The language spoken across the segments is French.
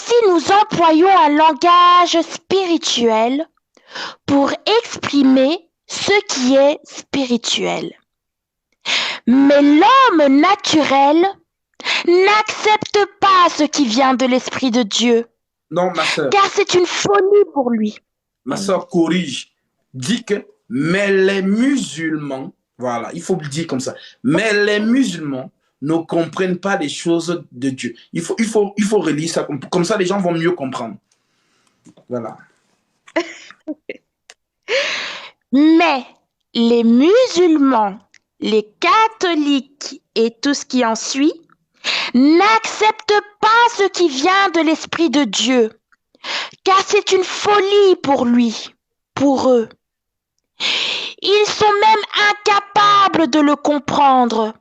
Ainsi, nous employons un langage spirituel pour exprimer ce qui est spirituel. Mais l'homme naturel n'accepte pas ce qui vient de l'Esprit de Dieu, Non, ma soeur. car c'est une folie pour lui. Ma soeur corrige. Dit que, mais les musulmans, voilà, il faut le dire comme ça, mais les musulmans ne comprennent pas les choses de Dieu. Il faut relire ça, comme ça les gens vont mieux comprendre. Voilà. Mais les musulmans, les catholiques et tout ce qui en suit n'acceptent pas ce qui vient de l'Esprit de Dieu, car c'est une folie pour lui, pour eux. Ils sont même incapables de le comprendre,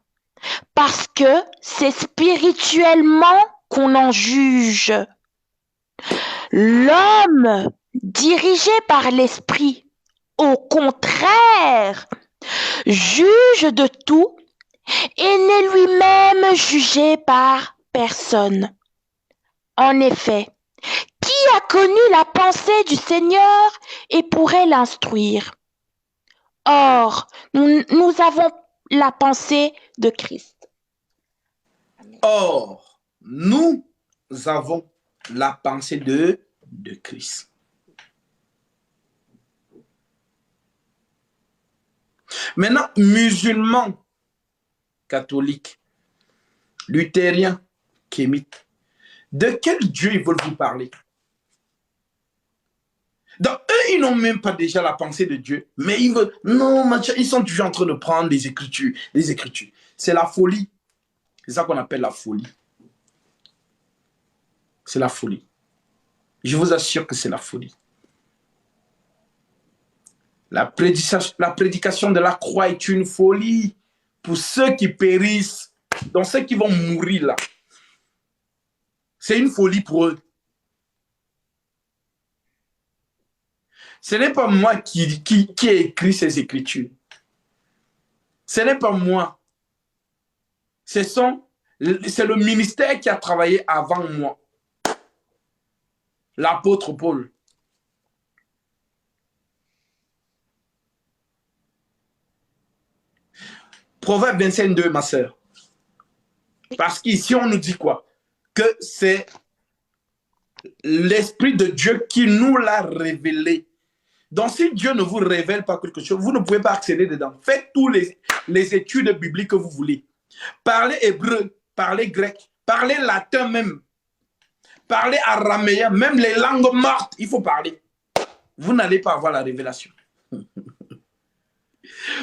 parce que c'est spirituellement qu'on en juge. L'homme, dirigé par l'Esprit, au contraire, juge de tout et n'est lui-même jugé par personne. En effet, qui a connu la pensée du Seigneur et pourrait l'instruire? Or, nous avons la pensée de Christ. Or, nous avons la pensée de Christ. Maintenant, musulmans, catholiques, luthériens, kémites, de quel Dieu ils veulent vous parler? Donc, eux, ils n'ont même pas déjà la pensée de Dieu, mais ils veulent, non, ils sont toujours en train de prendre les Écritures. Les Écritures. C'est la folie. C'est ça qu'on appelle la folie. C'est la folie. Je vous assure que c'est la folie. La prédication de la croix est une folie pour ceux qui périssent, donc ceux qui vont mourir là. C'est une folie pour eux. Ce n'est pas moi qui ai écrit ces écritures. Ce n'est pas moi. C'est le ministère qui a travaillé avant moi. L'apôtre Paul. Proverbe 25:2, ma sœur. Parce qu'ici, on nous dit quoi? Que c'est l'Esprit de Dieu qui nous l'a révélé. Donc, si Dieu ne vous révèle pas quelque chose, vous ne pouvez pas accéder dedans. Faites tous les études bibliques que vous voulez. Parlez hébreu, parlez grec, parlez latin même, parlez araméen, même les langues mortes, il faut parler. Vous n'allez pas avoir la révélation.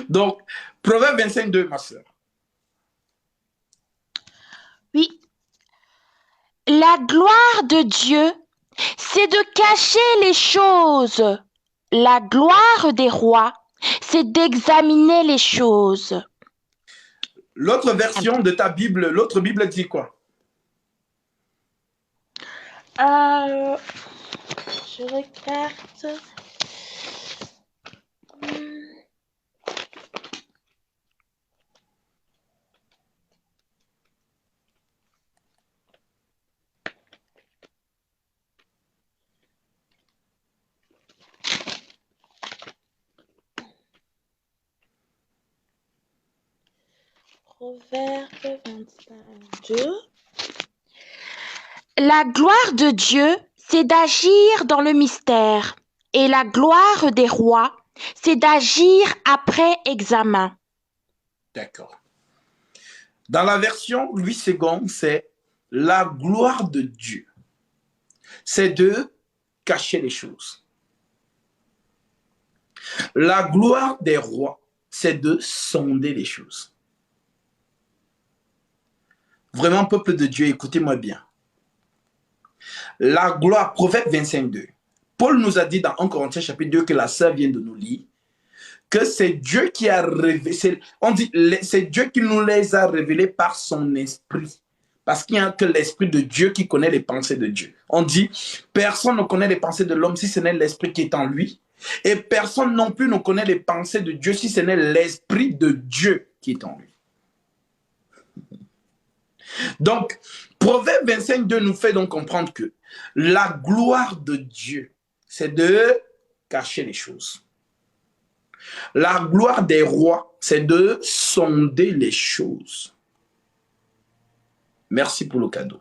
Donc, Proverbe 25:2, ma soeur. Oui. La gloire de Dieu, c'est de cacher les choses. La gloire des rois, c'est d'examiner les choses. L'autre version de ta Bible, l'autre Bible dit quoi? Je regarde. Proverbe 25:2. La gloire de Dieu, c'est d'agir dans le mystère, et la gloire des rois, c'est d'agir après examen. D'accord. Dans la version Louis II, c'est la gloire de Dieu. C'est de cacher les choses. La gloire des rois, c'est de sonder les choses. Vraiment, peuple de Dieu, écoutez-moi bien. La gloire, Proverbe 25:2. Paul nous a dit dans 1 Corinthiens chapitre 2 que la sœur vient de nous lire, que c'est Dieu qui a révélé, on dit, c'est Dieu qui nous les a révélés par son esprit. Parce qu'il n'y a que l'esprit de Dieu qui connaît les pensées de Dieu. On dit, personne ne connaît les pensées de l'homme si ce n'est l'esprit qui est en lui. Et personne non plus ne connaît les pensées de Dieu si ce n'est l'esprit de Dieu qui est en lui. Donc, Proverbe 25, 2 nous fait donc comprendre que la gloire de Dieu, c'est de cacher les choses. La gloire des rois, c'est de sonder les choses. Merci pour le cadeau.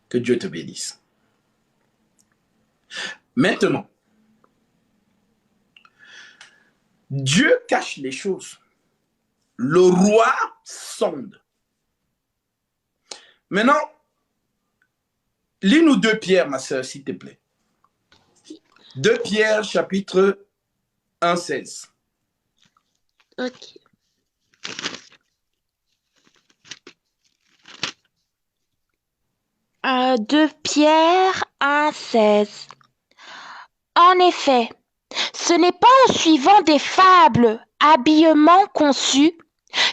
Que Dieu te bénisse. Maintenant, Dieu cache les choses. Le roi sonde. Maintenant, lis-nous 2 Pierre, ma soeur, s'il te plaît. 2 Pierre, chapitre 1, 16. Ok. 2 Pierre 1, 16. En effet, ce n'est pas en suivant des fables habilement conçues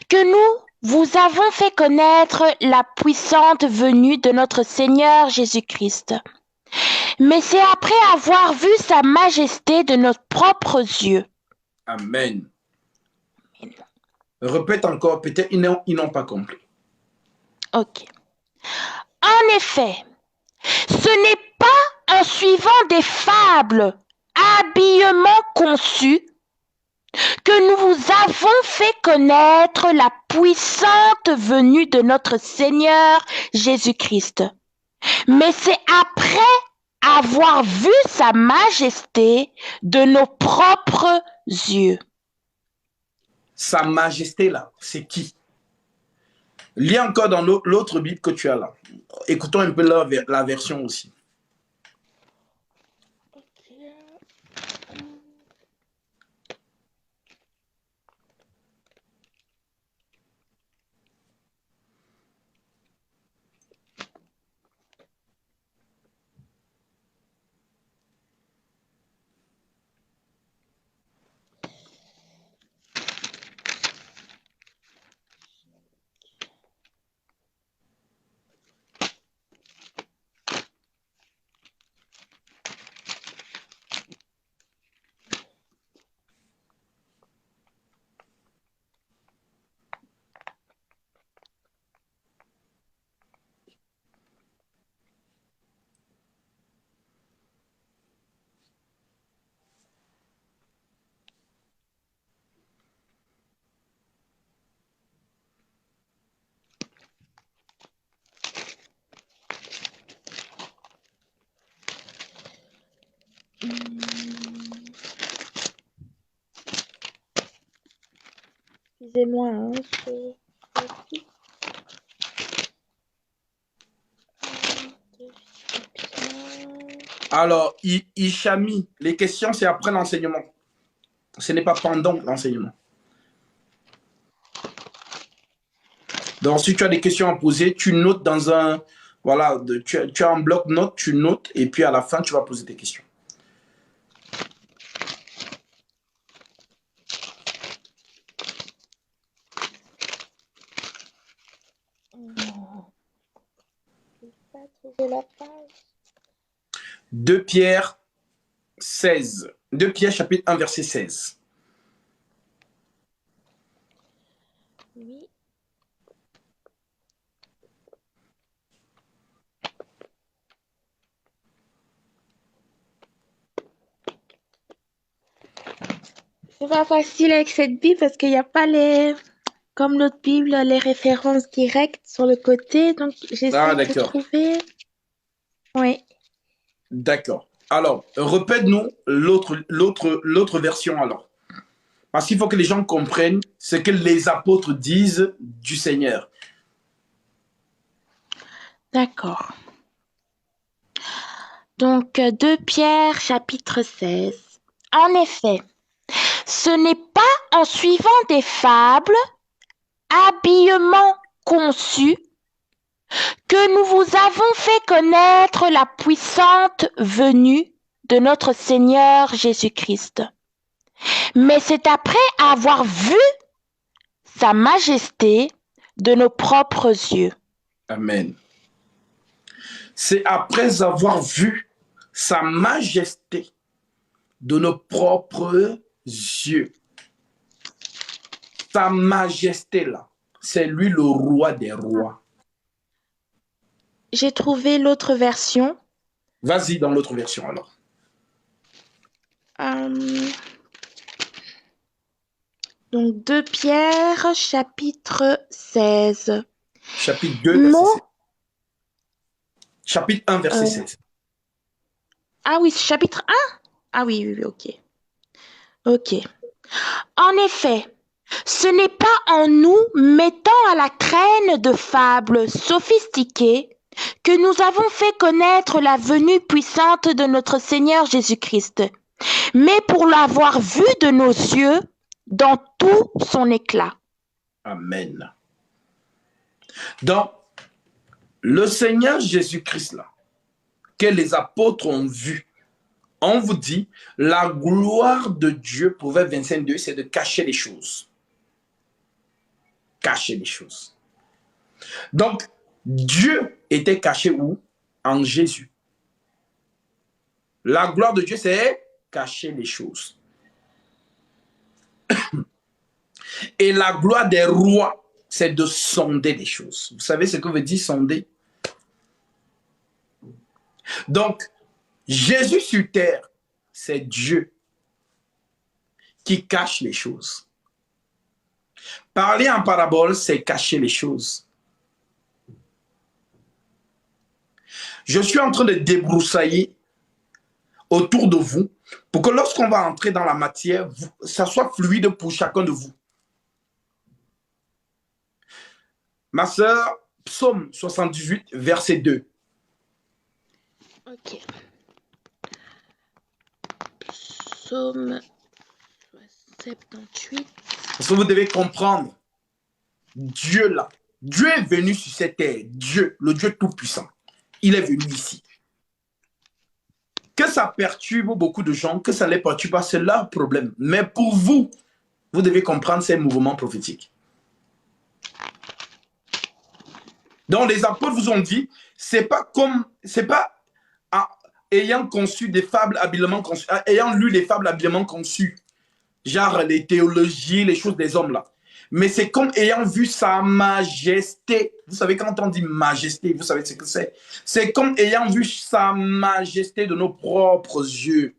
que nous vous avons fait connaître la puissante venue de notre Seigneur Jésus-Christ. Mais c'est après avoir vu sa majesté de nos propres yeux. Amen. Répète encore, peut-être ils n'ont pas compris. Ok. En effet, ce n'est pas en suivant des fables habilement conçues que nous vous avons fait connaître la puissante venue de notre Seigneur Jésus-Christ. Mais c'est après avoir vu sa majesté de nos propres yeux. Sa majesté là, c'est qui? Lis encore dans l'autre Bible que tu as là. Écoutons un peu la version aussi. Excusez-moi, hein, Alors, Ishami, les questions, c'est après l'enseignement. Ce n'est pas pendant l'enseignement. Donc, si tu as des questions à poser, tu notes dans un... Voilà, tu as un bloc-notes, tu notes, et puis à la fin, tu vas poser tes questions. la page. 2 Pierre 16. 2 Pierre chapitre 1, verset 16. Oui. C'est pas facile avec cette Bible parce qu'il n'y a pas les... Comme l'autre Bible, les références directes sur le côté. Donc, j'essaie de trouver... Oui. D'accord. Alors, répète-nous l'autre version alors. Parce qu'il faut que les gens comprennent ce que les apôtres disent du Seigneur. D'accord. Donc, 2 Pierre, chapitre 16. En effet, ce n'est pas en suivant des fables habilement conçues que nous vous avons fait connaître la puissante venue de notre Seigneur Jésus-Christ. Mais c'est après avoir vu sa majesté de nos propres yeux. Amen. C'est après avoir vu sa majesté de nos propres yeux. Sa majesté là, c'est lui le roi des rois. j'ai trouvé l'autre version. Vas-y dans l'autre version alors. Euh, donc 2 Pierre, chapitre 16. Chapitre 2, verset 16. Mot, Chapitre 1, verset euh, 16. ah oui, chapitre 1? Ah oui, oui, oui, ok. Ok. En effet, ce n'est pas en nous mettant à la traîne de fables sophistiquées que nous avons fait connaître la venue puissante de notre Seigneur Jésus-Christ, mais pour l'avoir vu de nos yeux dans tout son éclat. Amen. Donc, le Seigneur Jésus-Christ, là, que les apôtres ont vu, on vous dit, la gloire de Dieu, Proverbe 25:2, c'est de cacher les choses. Cacher les choses. Donc, Dieu était caché où? En Jésus. La gloire de Dieu, c'est cacher les choses. Et la gloire des rois, c'est de sonder les choses. Vous savez ce que veut dire sonder? Donc, Jésus sur terre, c'est Dieu qui cache les choses. Parler en parabole, c'est cacher les choses. Je suis en train de débroussailler autour de vous pour que lorsqu'on va entrer dans la matière, ça soit fluide pour chacun de vous. Ma sœur, Psaume 78, verset 2. Ok. Psaume 78. Parce que vous devez comprendre, Dieu là, Dieu est venu sur cette terre, Dieu, le Dieu tout-puissant. Il est venu ici. Que ça perturbe beaucoup de gens, que ça ne les perturbe pas, c'est leur problème. Mais pour vous, vous devez comprendre ces mouvements prophétiques. Donc les apôtres vous ont dit, c'est pas ayant conçu des fables habilement conçues, ayant lu les fables habilement conçues, genre les théologies, les choses des hommes là. Mais c'est comme ayant vu sa majesté. Vous savez, quand on dit majesté, vous savez ce que c'est? C'est comme ayant vu sa majesté de nos propres yeux.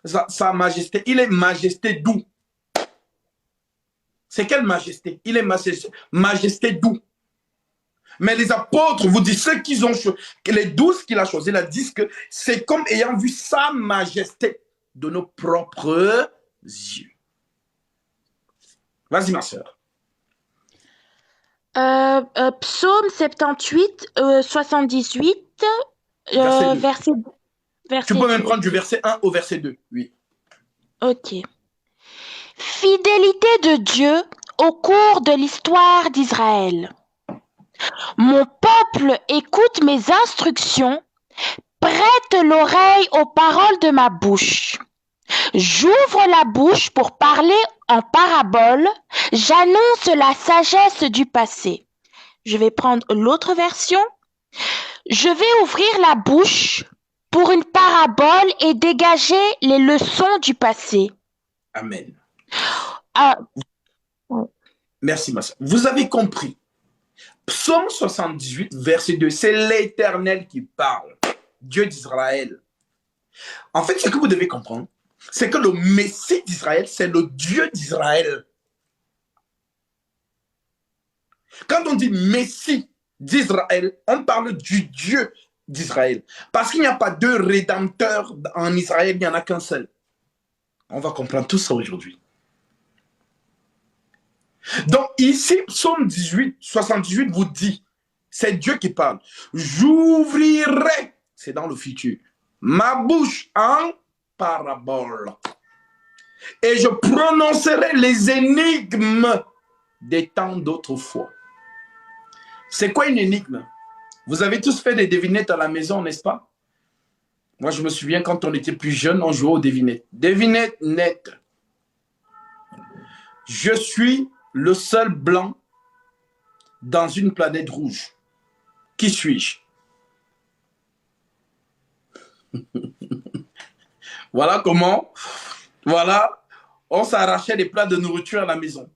Sa majesté. Il est majesté d'où? C'est quelle majesté? Il est majesté d'où? Mais les apôtres vous disent, ceux qu'ils ont choisi, les 12 qu'il a choisis, ils disent que c'est comme ayant vu sa majesté de nos propres yeux. Vas-y, ma soeur. Psaume 78, 78, verset 2. Tu peux même prendre du verset 1 au verset 2. Oui. Ok. Fidélité de Dieu au cours de l'histoire d'Israël. Mon peuple écoute mes instructions, prête l'oreille aux paroles de ma bouche. J'ouvre la bouche pour parler en parabole, j'annonce la sagesse du passé. Je vais prendre l'autre version. Je vais ouvrir la bouche pour une parabole et dégager les leçons du passé. Amen. Ah, Merci, ma soeur. Vous avez compris. Psaume 78, verset 2, c'est l'Éternel qui parle. Dieu d'Israël. En fait, ce que vous devez comprendre, c'est que le Messie d'Israël, c'est le Dieu d'Israël. Quand on dit Messie d'Israël, on parle du Dieu d'Israël. Parce qu'il n'y a pas deux rédempteurs en Israël, il n'y en a qu'un seul. On va comprendre tout ça aujourd'hui. Donc ici, Psaume 18, 78 vous dit, c'est Dieu qui parle. J'ouvrirai, c'est dans le futur, ma bouche en parabole. Et je prononcerai les énigmes des temps d'autrefois. C'est quoi une énigme? Vous avez tous fait des devinettes à la maison, n'est-ce pas? Moi, je me souviens quand on était plus jeune, on jouait aux devinettes. Devinette nette. Je suis le seul blanc dans une planète rouge. Qui suis-je? Voilà comment, on s'arrachait des plats de nourriture à la maison.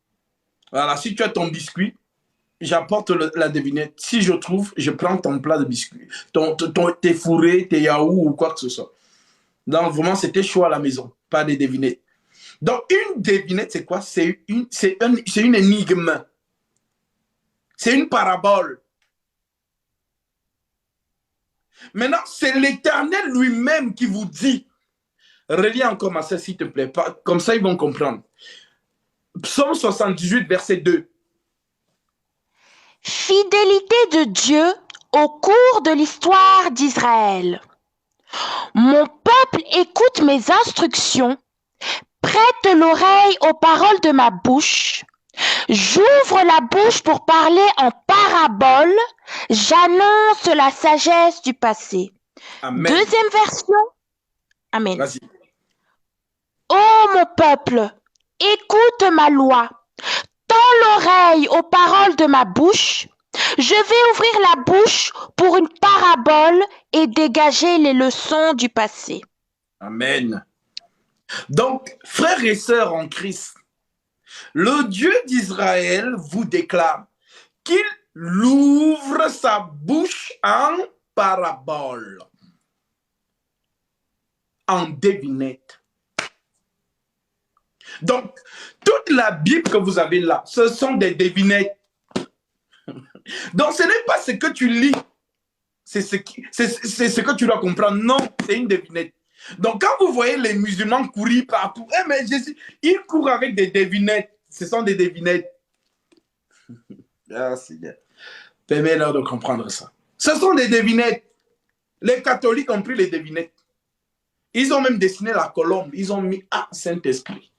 Voilà, si tu as ton biscuit, j'apporte la devinette. Si je trouve, je prends ton plat de biscuits, tes fourrés, tes yaourts ou quoi que ce soit. Donc, vraiment, c'était chaud à la maison, pas des devinettes. Donc, une devinette, c'est quoi? C'est une énigme. C'est une parabole. Maintenant, c'est l'Éternel lui-même qui vous dit. Relis encore ma sœur, s'il te plaît. Comme ça, ils vont comprendre. Psaume 78, verset 2. Fidélité de Dieu au cours de l'histoire d'Israël. Mon peuple écoute mes instructions, prête l'oreille aux paroles de ma bouche. J'ouvre la bouche pour parler en parabole, j'annonce la sagesse du passé. Amen. Deuxième version. Amen. Vas-y. Ô mon peuple, écoute ma loi. Tends l'oreille aux paroles de ma bouche. Je vais ouvrir la bouche pour une parabole et dégager les leçons du passé. Amen. Donc, frères et sœurs en Christ, le Dieu d'Israël vous déclare qu'il ouvre sa bouche en parabole, en devinette. Donc, toute la Bible que vous avez là, ce sont des devinettes. Donc, ce n'est pas ce que tu lis, c'est ce que tu dois comprendre. Non, c'est une devinette. Donc, quand vous voyez les musulmans courir partout, mais Jésus, ils courent avec des devinettes. Ce sont des devinettes. Ah, Seigneur. Permets-leur de comprendre ça. Ce sont des devinettes. Les catholiques ont pris les devinettes. Ils ont même dessiné la colombe. Ils ont mis « Saint-Esprit ».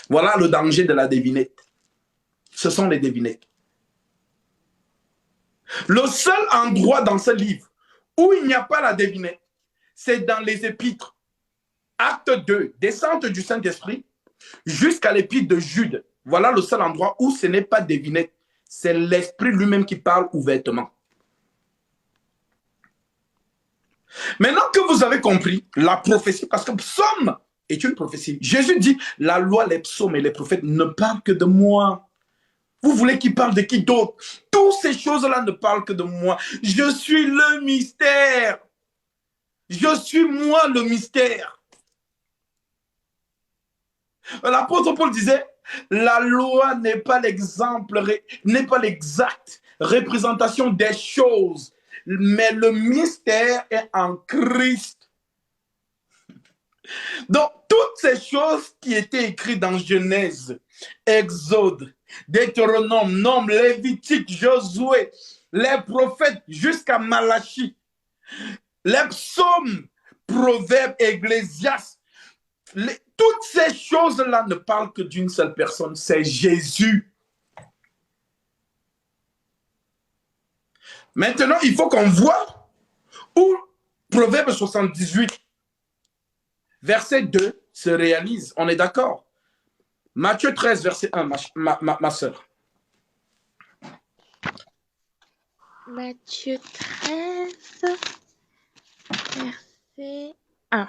Voilà le danger de la devinette. Ce sont les devinettes. Le seul endroit dans ce livre où il n'y a pas la devinette, c'est dans les épîtres. Acte 2, descente du Saint-Esprit, jusqu'à l'épître de Jude. Voilà le seul endroit où ce n'est pas devinette. C'est l'Esprit lui-même qui parle ouvertement. Maintenant que vous avez compris la prophétie, parce que psaume est une prophétie. Jésus dit, la loi, les psaumes et les prophètes ne parlent que de moi. Vous voulez qu'il parle de qui d'autre? Toutes ces choses-là ne parlent que de moi. Je suis le mystère. Je suis moi le mystère. L'apôtre Paul disait, la loi n'est pas l'exemple, n'est pas l'exacte représentation des choses, mais le mystère est en Christ. Donc, toutes ces choses qui étaient écrites dans Genèse, Exode, Deutéronome, Nombre, Lévitique, Josué, les prophètes jusqu'à Malachie, les psaumes, Proverbes, Ecclésiastes, toutes ces choses-là ne parlent que d'une seule personne, c'est Jésus. Maintenant, il faut qu'on voit où Proverbe 78, verset 2 se réalise. On est d'accord? Matthieu 13, verset 1, ma soeur. Matthieu 13, verset 1.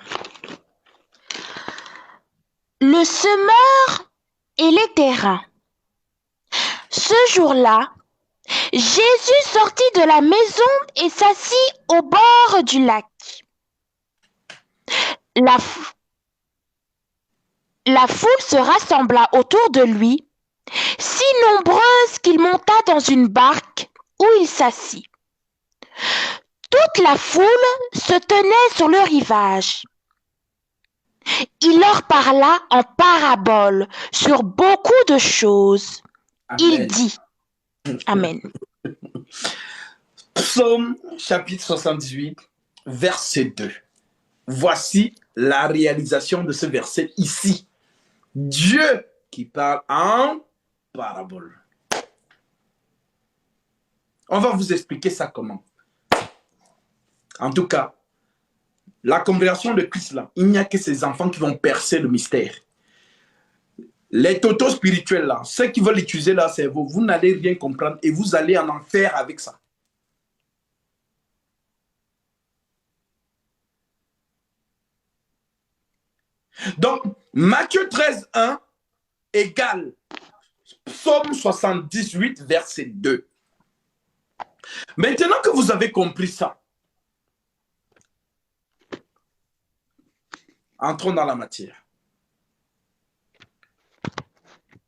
Le semeur et les terrains. Ce jour-là, Jésus sortit de la maison et s'assit au bord du lac. La foule se rassembla autour de lui, si nombreuse qu'il monta dans une barque où il s'assit. Toute la foule se tenait sur le rivage. Il leur parla en parabole sur beaucoup de choses. Amen. Il dit, Amen. Psaume chapitre 78, verset 2. Voici la réalisation de ce verset ici. Dieu qui parle en parabole. On va vous expliquer ça comment. En tout cas, la congrégation de Christ là, il n'y a que ces enfants qui vont percer le mystère. Les totos spirituels là, ceux qui veulent utiliser leur cerveau, vous n'allez rien comprendre et vous allez en enfer avec ça. Donc, Matthieu 13, 1 égale Psaume 78, verset 2. Maintenant que vous avez compris ça, entrons dans la matière.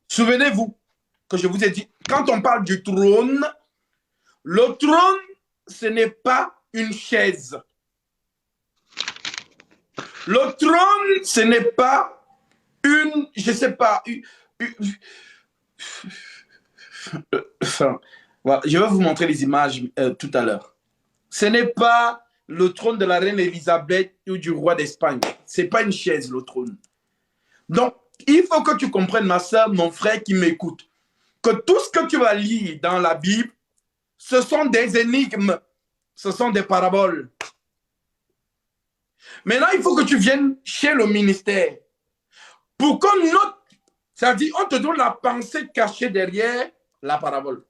Souvenez-vous que je vous ai dit, quand on parle du trône, le trône, ce n'est pas une chaise. Le trône, ce n'est pas une, je ne sais pas, voilà, je vais vous montrer les images tout à l'heure. Ce n'est pas le trône de la reine Elisabeth ou du roi d'Espagne. Ce n'est pas une chaise, le trône. Donc, il faut que tu comprennes, ma soeur, mon frère qui m'écoute, que tout ce que tu vas lire dans la Bible, ce sont des énigmes, ce sont des paraboles. Maintenant, il faut que tu viennes chez le ministère pour qu'on note, c'est-à-dire on te donne la pensée cachée derrière la parabole.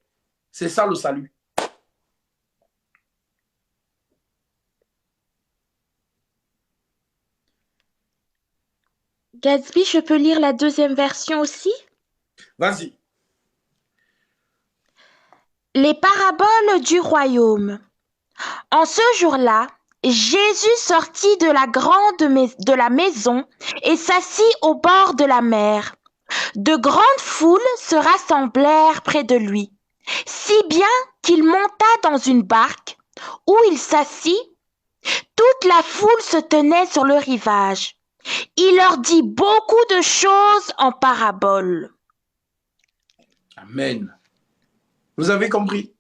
C'est ça le salut. Gatsby, je peux lire la deuxième version aussi? Vas-y. Les paraboles du royaume. En ce jour-là, Jésus sortit de la maison et s'assit au bord de la mer. De grandes foules se rassemblèrent près de lui, si bien qu'il monta dans une barque où il s'assit. Toute la foule se tenait sur le rivage. Il leur dit beaucoup de choses en paraboles. Amen. Vous avez compris?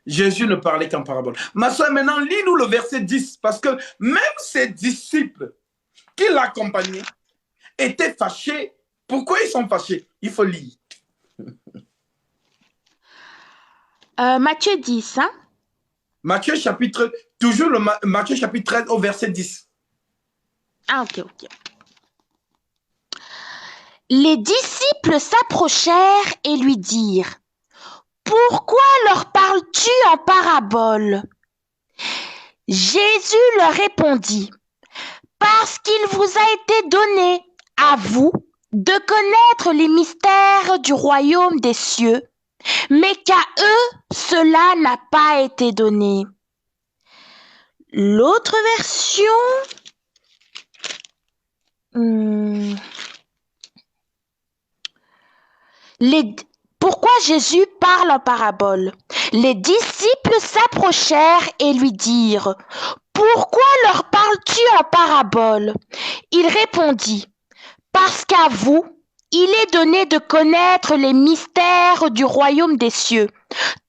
Jésus ne parlait qu'en parabole. Ma soeur, maintenant, lis-nous le verset 10, parce que même ses disciples qui l'accompagnaient étaient fâchés. Pourquoi ils sont fâchés? Il faut lire. Matthieu 10, hein? Matthieu chapitre, Matthieu chapitre 13 au verset 10. Ah, ok. Les disciples s'approchèrent et lui dirent: Pourquoi leur parles-tu en parabole? Jésus leur répondit: Parce qu'il vous a été donné, à vous, de connaître les mystères du royaume des cieux, mais qu'à eux, cela n'a pas été donné. L'autre version... Pourquoi Jésus parle en parabole? Les disciples s'approchèrent et lui dirent: Pourquoi leur parles-tu en parabole? Il répondit: Parce qu'à vous, il est donné de connaître les mystères du royaume des cieux,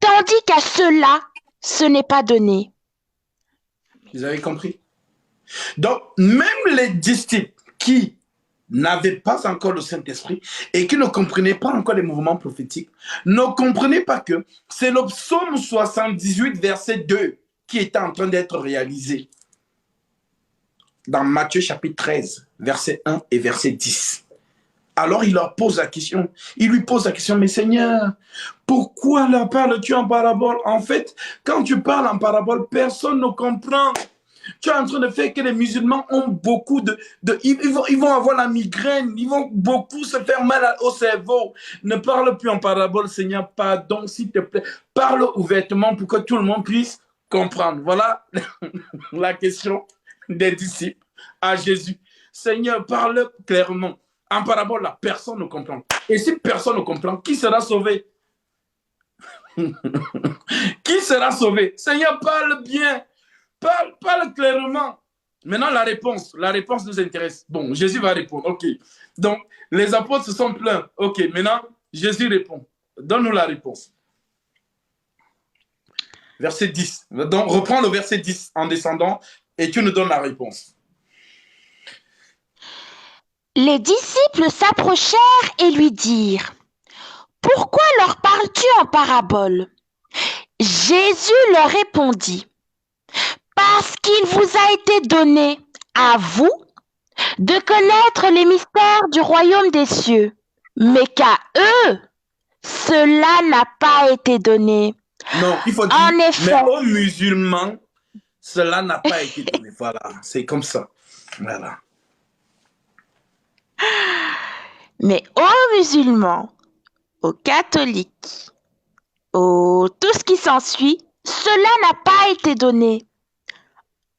tandis qu'à ceux-là, ce n'est pas donné. Vous avez compris? Donc, même les disciples qui n'avaient pas encore le Saint-Esprit et qui ne comprenaient pas encore les mouvements prophétiques, ne comprenaient pas que c'est le psaume 78, verset 2 qui était en train d'être réalisé dans Matthieu chapitre 13, verset 1 et verset 10. Alors il leur pose la question, il lui pose la question: mais Seigneur, pourquoi leur parles-tu en parabole? En fait, quand tu parles en parabole, personne ne comprend. Tu es en train de faire que les musulmans ont beaucoup ils vont avoir la migraine, ils vont beaucoup se faire mal au cerveau. Ne parle plus en parabole, Seigneur, pardon, s'il te plaît. Parle ouvertement pour que tout le monde puisse comprendre. Voilà la question des disciples à Jésus. Seigneur, parle clairement. En parabole, là, personne ne comprend. Et si personne ne comprend, qui sera sauvé? Qui sera sauvé? Seigneur, parle bien. Parle clairement. Maintenant, la réponse nous intéresse. Bon, Jésus va répondre. OK. Donc, les apôtres se sont plaints. OK, maintenant, Jésus répond. Donne-nous la réponse. Verset 10. Donc, reprends le verset 10 en descendant et tu nous donnes la réponse. Les disciples s'approchèrent et lui dirent: Pourquoi leur parles-tu en parabole? Jésus leur répondit: Parce qu'il vous a été donné, à vous, de connaître les mystères du royaume des cieux, mais qu'à eux, cela n'a pas été donné. Non, il faut dire, en effet, mais aux musulmans, cela n'a pas été donné. Voilà, c'est comme ça. Voilà. Mais aux musulmans, aux catholiques, tout ce qui s'ensuit, cela n'a pas été donné.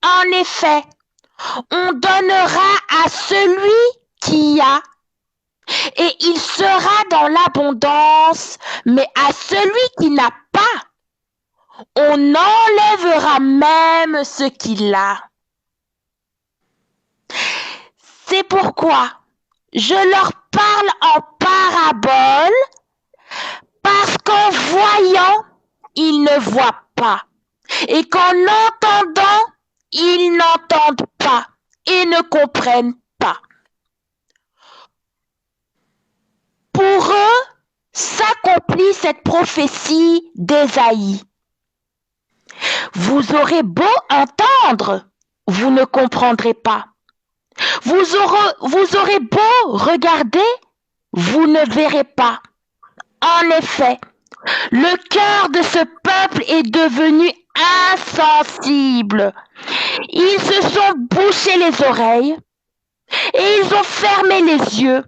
En effet, on donnera à celui qui a, et il sera dans l'abondance, mais à celui qui n'a pas, on enlèvera même ce qu'il a. C'est pourquoi je leur parle en parabole, parce qu'en voyant, ils ne voient pas, et qu'en entendant, ils n'entendent pas et ne comprennent pas. Pour eux, s'accomplit cette prophétie d'Ésaïe. Vous aurez beau entendre, vous ne comprendrez pas. Vous aurez beau regarder, vous ne verrez pas. En effet, le cœur de ce peuple est devenu insensible. Ils se sont bouchés les oreilles et ils ont fermé les yeux,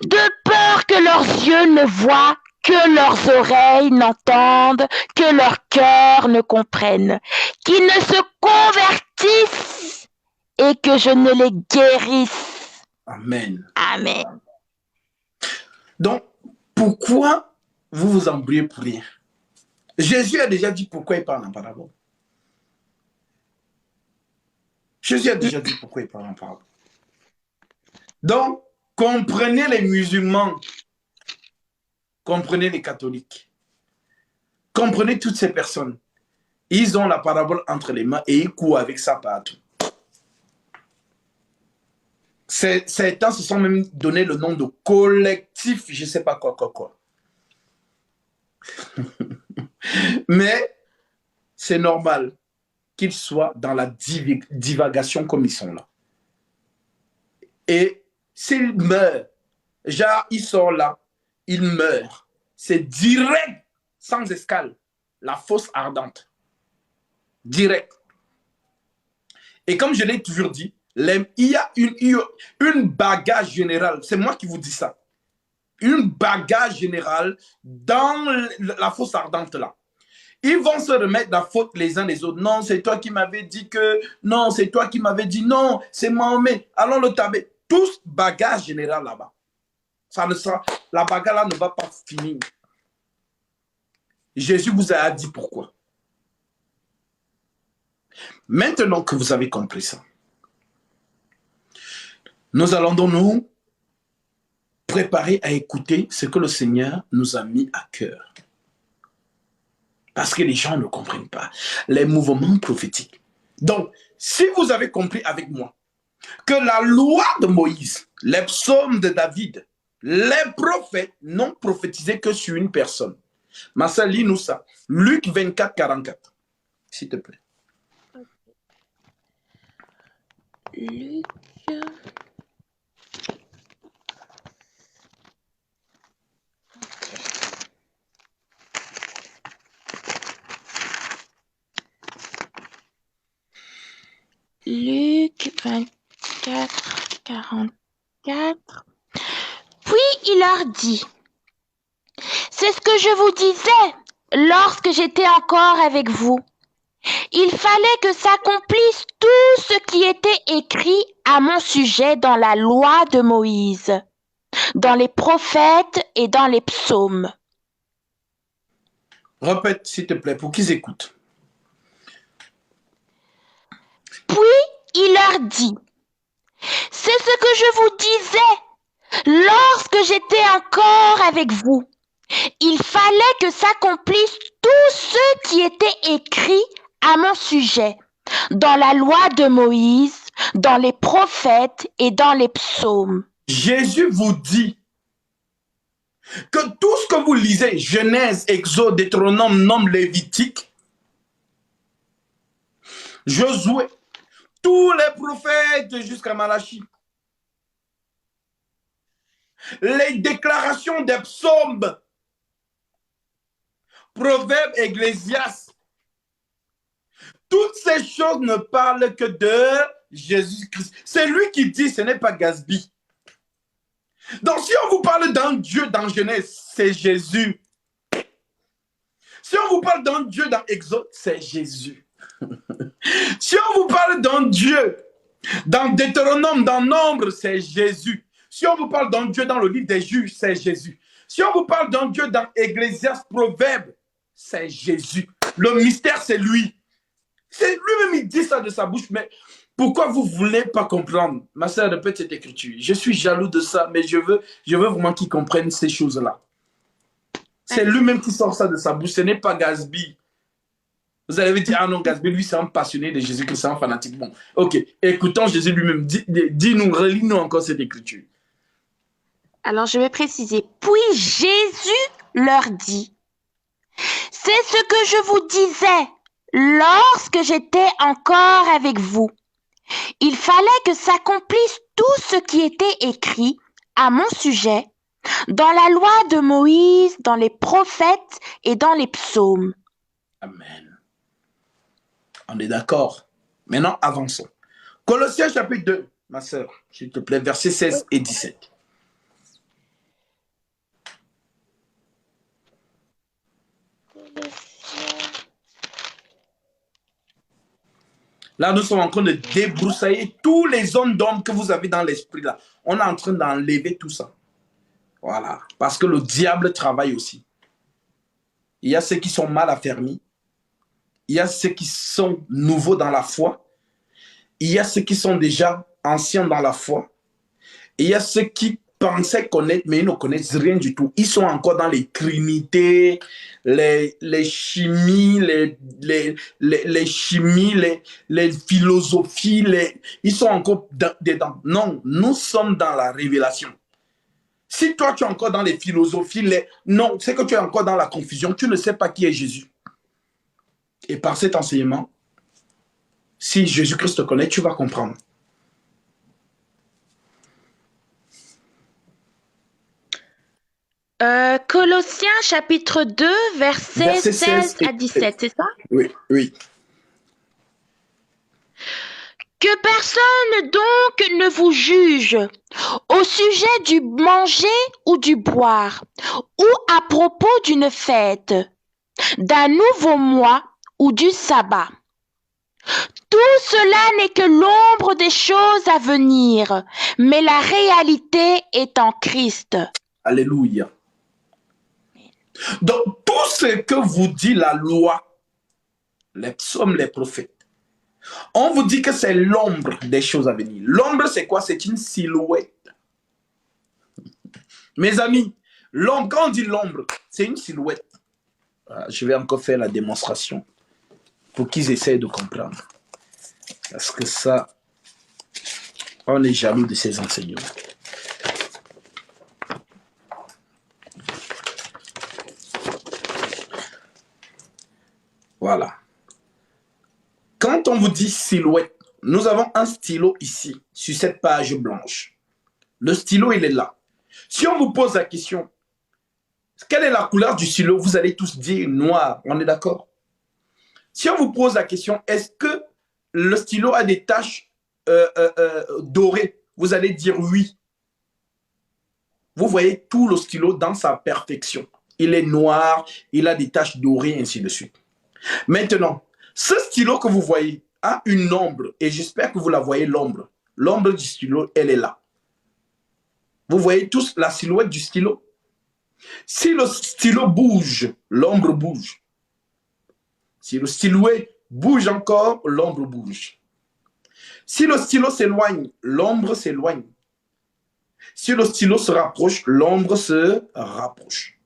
de peur que leurs yeux ne voient, que leurs oreilles n'entendent, que leur cœur ne comprenne, qu'ils ne se convertissent et que je ne les guérisse. Amen. Amen. Donc, pourquoi vous vous embrouillez pour rien? Jésus a déjà dit pourquoi il parle en parabole. Jésus a déjà dit pourquoi il parle en parabole. Donc, comprenez les musulmans, comprenez les catholiques, comprenez toutes ces personnes. Ils ont la parabole entre les mains et ils courent avec ça partout. Certains se sont même donné le nom de collectif, je ne sais pas quoi. Mais c'est normal qu'ils soient dans la divagation comme ils sont là. Et s'ils meurent, genre ils sont là, ils meurent. C'est direct, sans escale, la fosse ardente. Direct. Et comme je l'ai toujours dit, il y a une bagarre générale. C'est moi qui vous dis ça. Une bagarre générale dans la fosse ardente là. Ils vont se remettre la faute les uns les autres. Non, c'est toi qui m'avais dit que... Non, c'est toi qui m'avais dit non, c'est Mahomet. Allons le taber. Tous bagarre générale là-bas. Ça ne sera... La bagarre là ne va pas finir. Jésus vous a dit pourquoi. Maintenant que vous avez compris ça, nous allons donc nous préparer à écouter ce que le Seigneur nous a mis à cœur. Parce que les gens ne comprennent pas les mouvements prophétiques. Donc, si vous avez compris avec moi que la loi de Moïse, les psaumes de David, les prophètes n'ont prophétisé que sur une personne. Massa, lis-nous ça. Luc 24, 44. S'il te plaît. Luc... Luc 24, 44. Puis il leur dit, c'est ce que je vous disais lorsque j'étais encore avec vous. Il fallait que s'accomplisse tout ce qui était écrit à mon sujet dans la loi de Moïse, dans les prophètes et dans les psaumes. Répète, s'il te plaît, pour qu'ils écoutent. Puis il leur dit, c'est ce que je vous disais lorsque j'étais encore avec vous. Il fallait que s'accomplisse tout ce qui était écrit à mon sujet dans la loi de Moïse, dans les prophètes et dans les psaumes. Jésus vous dit que tout ce que vous lisez, Genèse, Exode, Deutéronome, Nombre, Lévitique, Josué, tous les prophètes jusqu'à Malachie, les déclarations des psaumes, Proverbes, Ecclésiastes, toutes ces choses ne parlent que de Jésus-Christ. C'est lui qui dit, ce n'est pas Gatsby. Donc, si on vous parle d'un Dieu dans Genèse, c'est Jésus. Si on vous parle d'un Dieu dans Exode, c'est Jésus. Si on vous parle d'un Dieu dans Deutéronome, dans Nombre, c'est Jésus. Si on vous parle d'un Dieu dans le livre des Juges, c'est Jésus. Si on vous parle d'un Dieu dans Ecclésiaste, Proverbe, c'est Jésus. Le mystère, c'est lui. C'est lui-même, il dit ça de sa bouche, mais pourquoi vous ne voulez pas comprendre? Ma sœur répète cette écriture. Je suis jaloux de ça, mais je veux vraiment qu'ils comprennent ces choses-là. C'est lui-même qui sort ça de sa bouche, ce n'est pas Gatsby. Vous allez dire, ah non, Gatsby, lui, c'est un passionné de Jésus-Christ, c'est un fanatique. Bon, ok, écoutons Jésus lui-même. Dis-nous, relis-nous encore cette écriture. Alors, je vais préciser. Puis Jésus leur dit, c'est ce que je vous disais lorsque j'étais encore avec vous. Il fallait que s'accomplisse tout ce qui était écrit à mon sujet dans la loi de Moïse, dans les prophètes et dans les psaumes. Amen. On est d'accord. Maintenant, avançons. Colossiens chapitre 2, ma sœur, s'il te plaît, versets 16 et 17. Là, nous sommes en train de débroussailler tous les zones d'ombre que vous avez dans l'esprit là. On est en train d'enlever tout ça. Voilà. Parce que le diable travaille aussi. Il y a ceux qui sont mal affermis. Il y a ceux qui sont nouveaux dans la foi. Il y a ceux qui sont déjà anciens dans la foi. Et il y a ceux qui pensaient connaître, mais ils ne connaissent rien du tout. Ils sont encore dans les trinités, les chimies, les chimies, les philosophies. Ils sont encore dedans. Non, nous sommes dans la révélation. Si toi, tu es encore dans les philosophies, non, c'est que tu es encore dans la confusion. Tu ne sais pas qui est Jésus. Et par cet enseignement, si Jésus-Christ te connaît, tu vas comprendre. Colossiens chapitre 2, versets 16 à 17, c'est ça? Oui, oui. Que personne donc ne vous juge au sujet du manger ou du boire, ou à propos d'une fête, d'un nouveau mois ou du sabbat. Tout cela n'est que l'ombre des choses à venir, mais la réalité est en Christ. Alléluia. Donc, tout ce que vous dit la loi, les psaumes, les prophètes, on vous dit que c'est l'ombre des choses à venir. L'ombre, c'est quoi? C'est une silhouette. Mes amis, l'ombre, quand on dit l'ombre, c'est une silhouette. Je vais encore faire la démonstration pour qu'ils essayent de comprendre. Parce que ça, on est jaloux de ces enseignements. Voilà. Quand on vous dit silhouette, nous avons un stylo ici, sur cette page blanche. Le stylo, il est là. Si on vous pose la question, quelle est la couleur du stylo? Vous allez tous dire noir. On est d'accord? Si on vous pose la question, est-ce que le stylo a des taches dorées? Vous allez dire oui. Vous voyez tout le stylo dans sa perfection. Il est noir, il a des taches dorées, ainsi de suite. Maintenant, ce stylo que vous voyez a une ombre, et j'espère que vous la voyez, l'ombre. L'ombre du stylo, elle est là. Vous voyez tous la silhouette du stylo? Si le stylo bouge, l'ombre bouge. Si le stylet bouge encore, l'ombre bouge. Si le stylo s'éloigne, l'ombre s'éloigne. Si le stylo se rapproche, l'ombre se rapproche.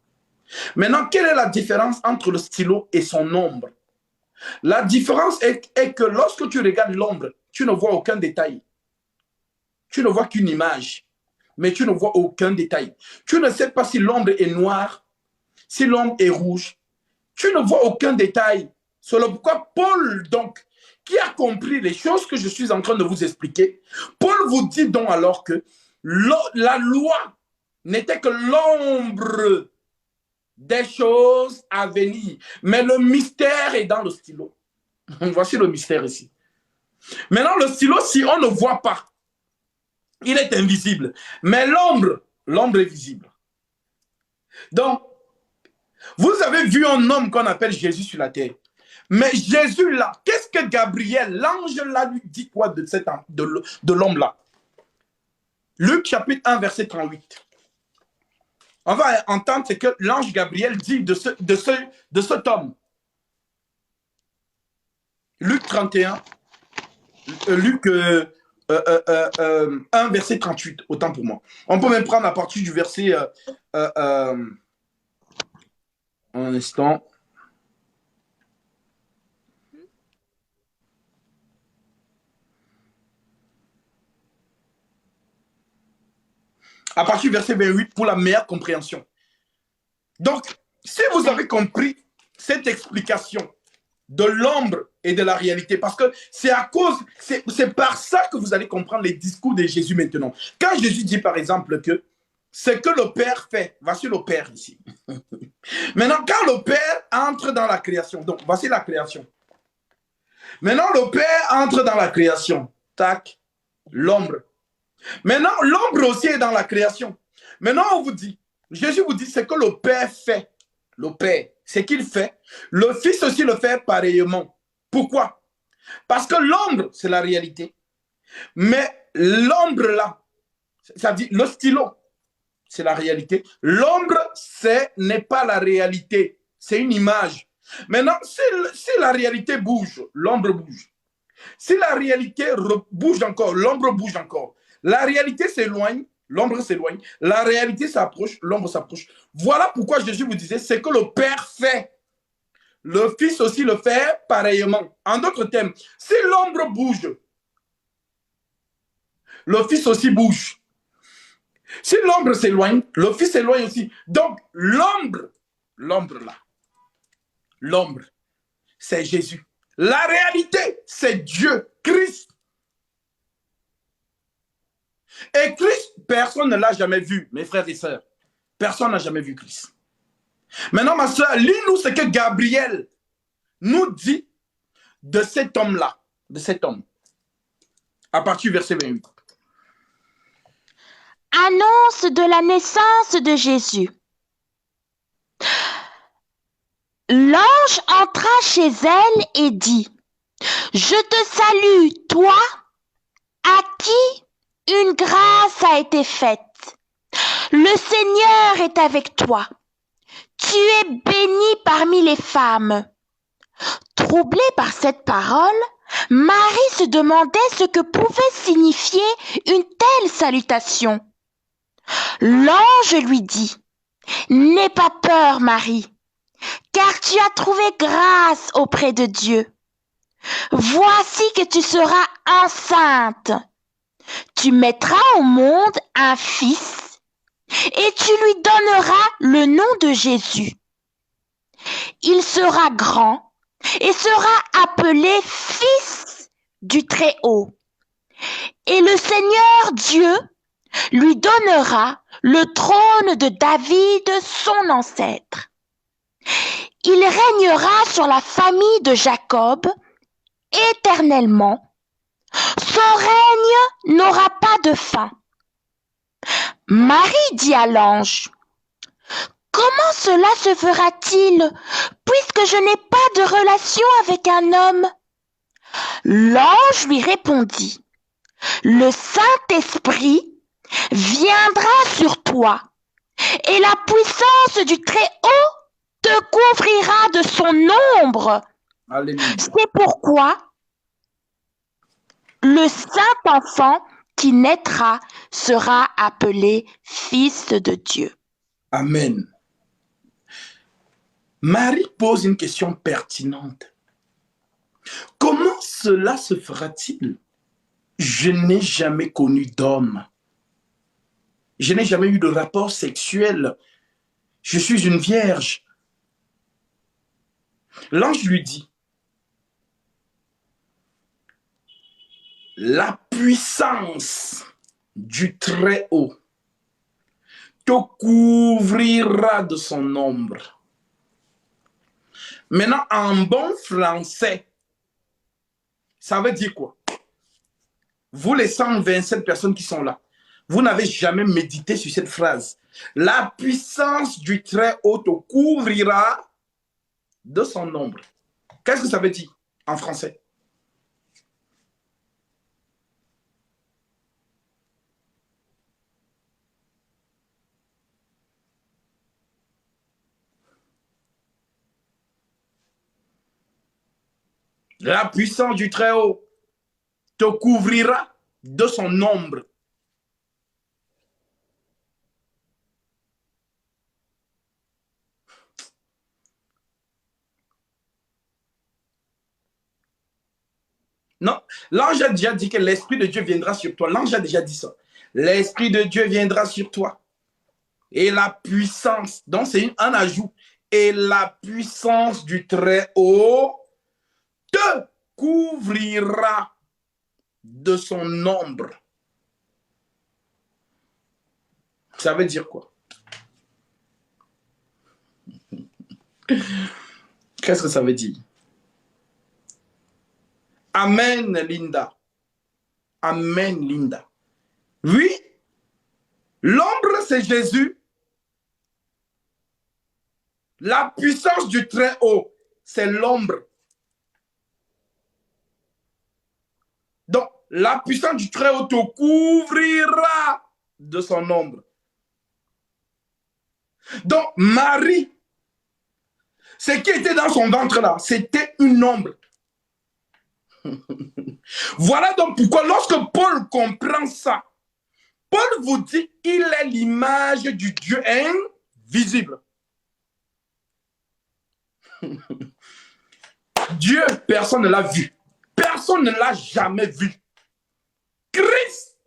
Maintenant, quelle est la différence entre le stylo et son ombre? La différence est que lorsque tu regardes l'ombre, tu ne vois aucun détail. Tu ne vois qu'une image, mais tu ne vois aucun détail. Tu ne sais pas si l'ombre est noire, si l'ombre est rouge. Tu ne vois aucun détail. C'est pourquoi Paul, donc, qui a compris les choses que je suis en train de vous expliquer, Paul vous dit donc alors que la loi n'était que l'ombre des choses à venir. Mais le mystère est dans le stylo. Voici le mystère ici. Maintenant, le stylo, si on ne voit pas, il est invisible. Mais l'ombre, L'ombre est visible. Donc, vous avez vu un homme qu'on appelle Jésus sur la terre. Mais Jésus là, qu'est-ce que Gabriel, l'ange là, lui dit quoi de l'homme là? Luc chapitre 1, verset 38. On va entendre ce que l'ange Gabriel dit de cet homme. Luc 31, Luc 1, verset 38, autant pour moi. On peut même prendre à partir du verset... un instant. À partir du verset 28 pour la meilleure compréhension. Donc, si vous avez compris cette explication de l'ombre et de la réalité, parce que c'est par ça que vous allez comprendre les discours de Jésus maintenant. Quand Jésus dit par exemple que ce que le Père fait, voici le Père ici. Maintenant, quand le Père entre dans la création, donc voici la création. Maintenant, le Père entre dans la création. Tac, l'ombre. Maintenant, l'ombre aussi est dans la création. Maintenant, on vous dit, Jésus vous dit, c'est que le Père fait. Le Père, c'est qu'il fait. Le Fils aussi le fait pareillement. Pourquoi? Parce que l'ombre, c'est la réalité. Mais l'ombre là, ça dit le stylo, c'est la réalité. L'ombre, ce n'est pas la réalité. C'est une image. Maintenant, si la réalité bouge, l'ombre bouge. Si la réalité bouge encore, l'ombre bouge encore. La réalité s'éloigne, l'ombre s'éloigne. La réalité s'approche, l'ombre s'approche. Voilà pourquoi Jésus vous disait, c'est que le Père fait. Le Fils aussi le fait pareillement. En d'autres termes, si l'ombre bouge, le Fils aussi bouge. Si l'ombre s'éloigne, le Fils s'éloigne aussi. Donc, l'ombre là, l'ombre, c'est Jésus. La réalité, c'est Dieu, Christ. Et Christ, personne ne l'a jamais vu, mes frères et sœurs. Personne n'a jamais vu Christ. Maintenant, ma sœur, lis-nous ce que Gabriel nous dit de cet homme-là, de cet homme. À partir du verset 28. Annonce de la naissance de Jésus. L'ange entra chez elle et dit, « Je te salue, toi, à qui une grâce a été faite. Le Seigneur est avec toi. Tu es bénie parmi les femmes. » Troublée par cette parole, Marie se demandait ce que pouvait signifier une telle salutation. L'ange lui dit, « N'aie pas peur, Marie, car tu as trouvé grâce auprès de Dieu. Voici que tu seras enceinte. Tu mettras au monde un fils et tu lui donneras le nom de Jésus. Il sera grand et sera appelé Fils du Très-Haut. Et le Seigneur Dieu lui donnera le trône de David, son ancêtre. Il régnera sur la famille de Jacob éternellement. Son règne n'aura pas de fin. » Marie dit à l'ange, « Comment cela se fera-t-il, puisque je n'ai pas de relation avec un homme ?» L'ange lui répondit, « Le Saint-Esprit viendra sur toi, et la puissance du Très-Haut te couvrira de son ombre. Alléluia. C'est pourquoi le Saint-Enfant qui naîtra sera appelé Fils de Dieu. » Amen. Marie pose une question pertinente. Comment cela se fera-t-il? Je n'ai jamais connu d'homme. Je n'ai jamais eu de rapport sexuel. Je suis une vierge. L'ange lui dit, la puissance du Très-Haut te couvrira de son ombre. Maintenant, en bon français, ça veut dire quoi? Vous les 127 personnes qui sont là, Vous n'avez jamais médité sur cette phrase. La puissance du Très-Haut te couvrira de son ombre. Qu'est-ce que ça veut dire en français? La puissance du Très-Haut te couvrira de son ombre. Non, l'ange a déjà dit que l'Esprit de Dieu viendra sur toi. L'ange a déjà dit ça. L'Esprit de Dieu viendra sur toi. Et la puissance, donc c'est un ajout, et la puissance du Très-Haut te couvrira de son ombre. Ça veut dire quoi? Qu'est-ce que ça veut dire? Amen, Linda. Amen, Linda. Oui, l'ombre, c'est Jésus. La puissance du Très-Haut, c'est l'ombre. Donc, la puissance du Très-Haut te couvrira de son ombre. Donc, Marie, ce qui était dans son ventre là, c'était une ombre. Voilà donc pourquoi lorsque Paul comprend ça, Paul vous dit, il est l'image du Dieu invisible. Dieu, personne ne l'a vu. Personne ne l'a jamais vu. Christ,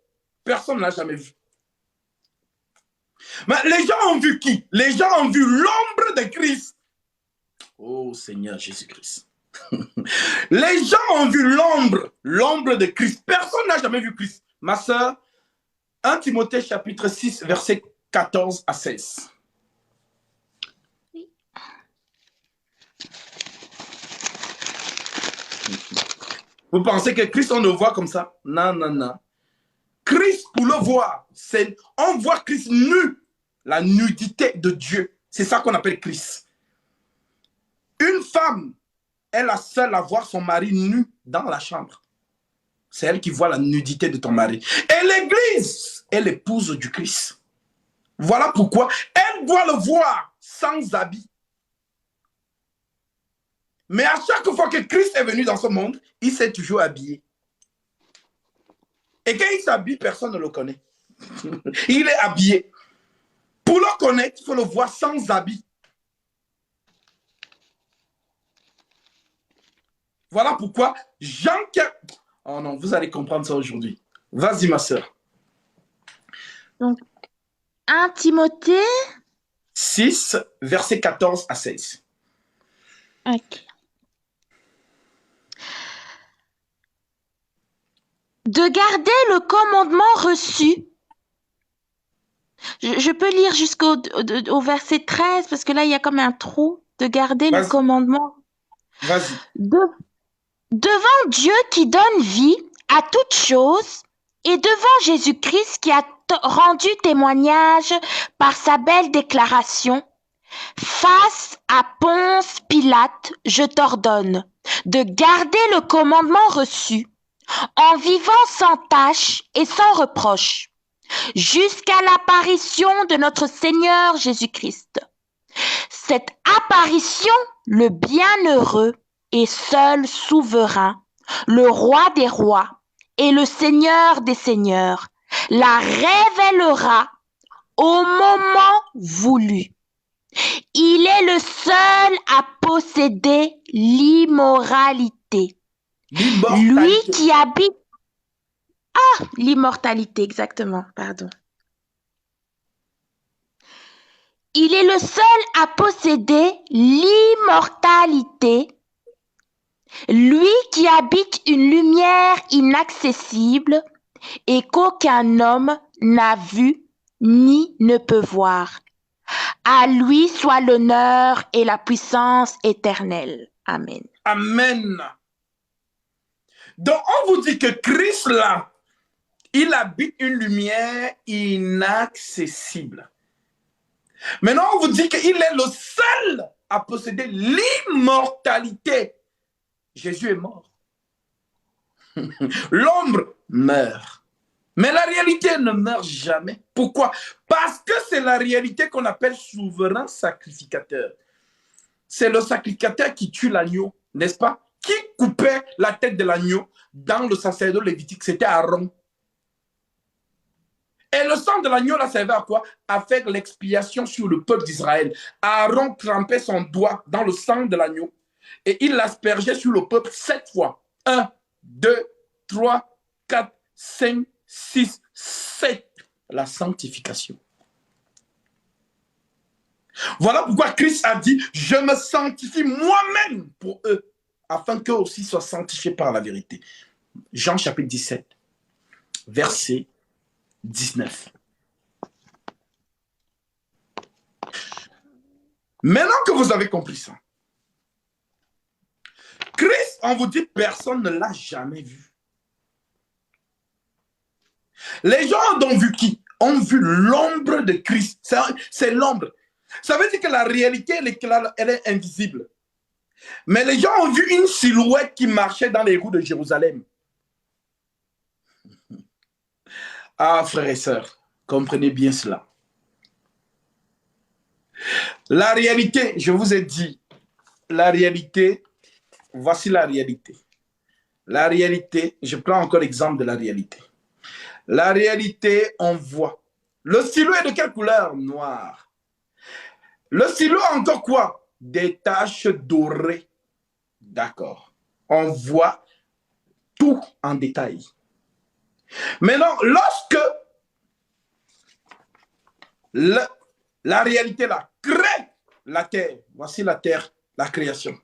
personne ne l'a jamais vu. Mais les gens ont vu qui? Les gens ont vu l'ombre de Christ. Oh Seigneur Jésus-Christ. Les gens ont vu l'ombre de Christ. Personne n'a jamais vu Christ. Ma soeur, 1 Timothée chapitre 6, verset 14 à 16. Vous pensez que Christ, on le voit comme ça? Non, non, non. Christ, pour le voir, on voit Christ nu. La nudité de Dieu. C'est ça qu'on appelle Christ. Une femme est la seule à voir son mari nu dans la chambre. C'est elle qui voit la nudité de ton mari. Et l'Église est l'épouse du Christ. Voilà pourquoi elle doit le voir sans habit. Mais à chaque fois que Christ est venu dans ce monde, il s'est toujours habillé. Et quand il s'habille, personne ne le connaît. Il est habillé. Pour le connaître, il faut le voir sans habit. Voilà pourquoi Jean... Oh non, vous allez comprendre ça aujourd'hui. Vas-y, ma soeur. Donc, 1 Timothée 6, versets 14 à 16. Ok. De garder le commandement reçu. Je peux lire jusqu'au verset 13 parce que là, il y a comme un trou. De garder le commandement. Vas-y. Devant Dieu qui donne vie à toute chose et devant Jésus-Christ qui a rendu témoignage par sa belle déclaration, face à Ponce Pilate, je t'ordonne de garder le commandement reçu en vivant sans tache et sans reproche jusqu'à l'apparition de notre Seigneur Jésus-Christ. Cette apparition, le bienheureux et seul souverain, le roi des rois et le Seigneur des seigneurs, la révélera au moment voulu. Il est le seul à posséder l'immoralité. Lui qui habite... Ah, l'immortalité, exactement, pardon. Il est le seul à posséder l'immortalité. Lui qui habite une lumière inaccessible et qu'aucun homme n'a vu ni ne peut voir. À lui soit l'honneur et la puissance éternelle. Amen. Amen. Donc, on vous dit que Christ, là, Il habite une lumière inaccessible. Maintenant, on vous dit qu'il est le seul à posséder l'immortalité. Jésus est mort. L'ombre meurt. Mais la réalité ne meurt jamais. Pourquoi? Parce que c'est la réalité qu'on appelle souverain sacrificateur. C'est le sacrificateur qui tue l'agneau, n'est-ce pas? Qui coupait la tête de l'agneau dans le sacerdoce lévitique? C'était Aaron. Et le sang de l'agneau, là, servait à quoi? À faire l'expiation sur le peuple d'Israël. Aaron trempait son doigt dans le sang de l'agneau et il l'aspergeait sur le peuple 7 fois. 1, 2, 3, 4, 5, 6, 7. La sanctification. Voilà pourquoi Christ a dit, je me sanctifie moi-même pour eux, afin qu'eux aussi soient sanctifiés par la vérité. Jean chapitre 17, verset 19. Maintenant que vous avez compris ça, Christ, on vous dit, personne ne l'a jamais vu. Les gens ont vu qui? Ont vu l'ombre de Christ. C'est l'ombre. Ça veut dire que la réalité, elle est invisible. Mais les gens ont vu une silhouette qui marchait dans les rues de Jérusalem. Ah, frères et sœurs, comprenez bien cela. La réalité, je vous ai dit, la réalité, voici la réalité. La réalité, je prends encore l'exemple de la réalité. La réalité, on voit. Le stylo est de quelle couleur? Noir. Le stylo a encore quoi? Des taches dorées. D'accord. On voit tout en détail. Maintenant, lorsque la réalité là crée la terre, voici la terre, la création.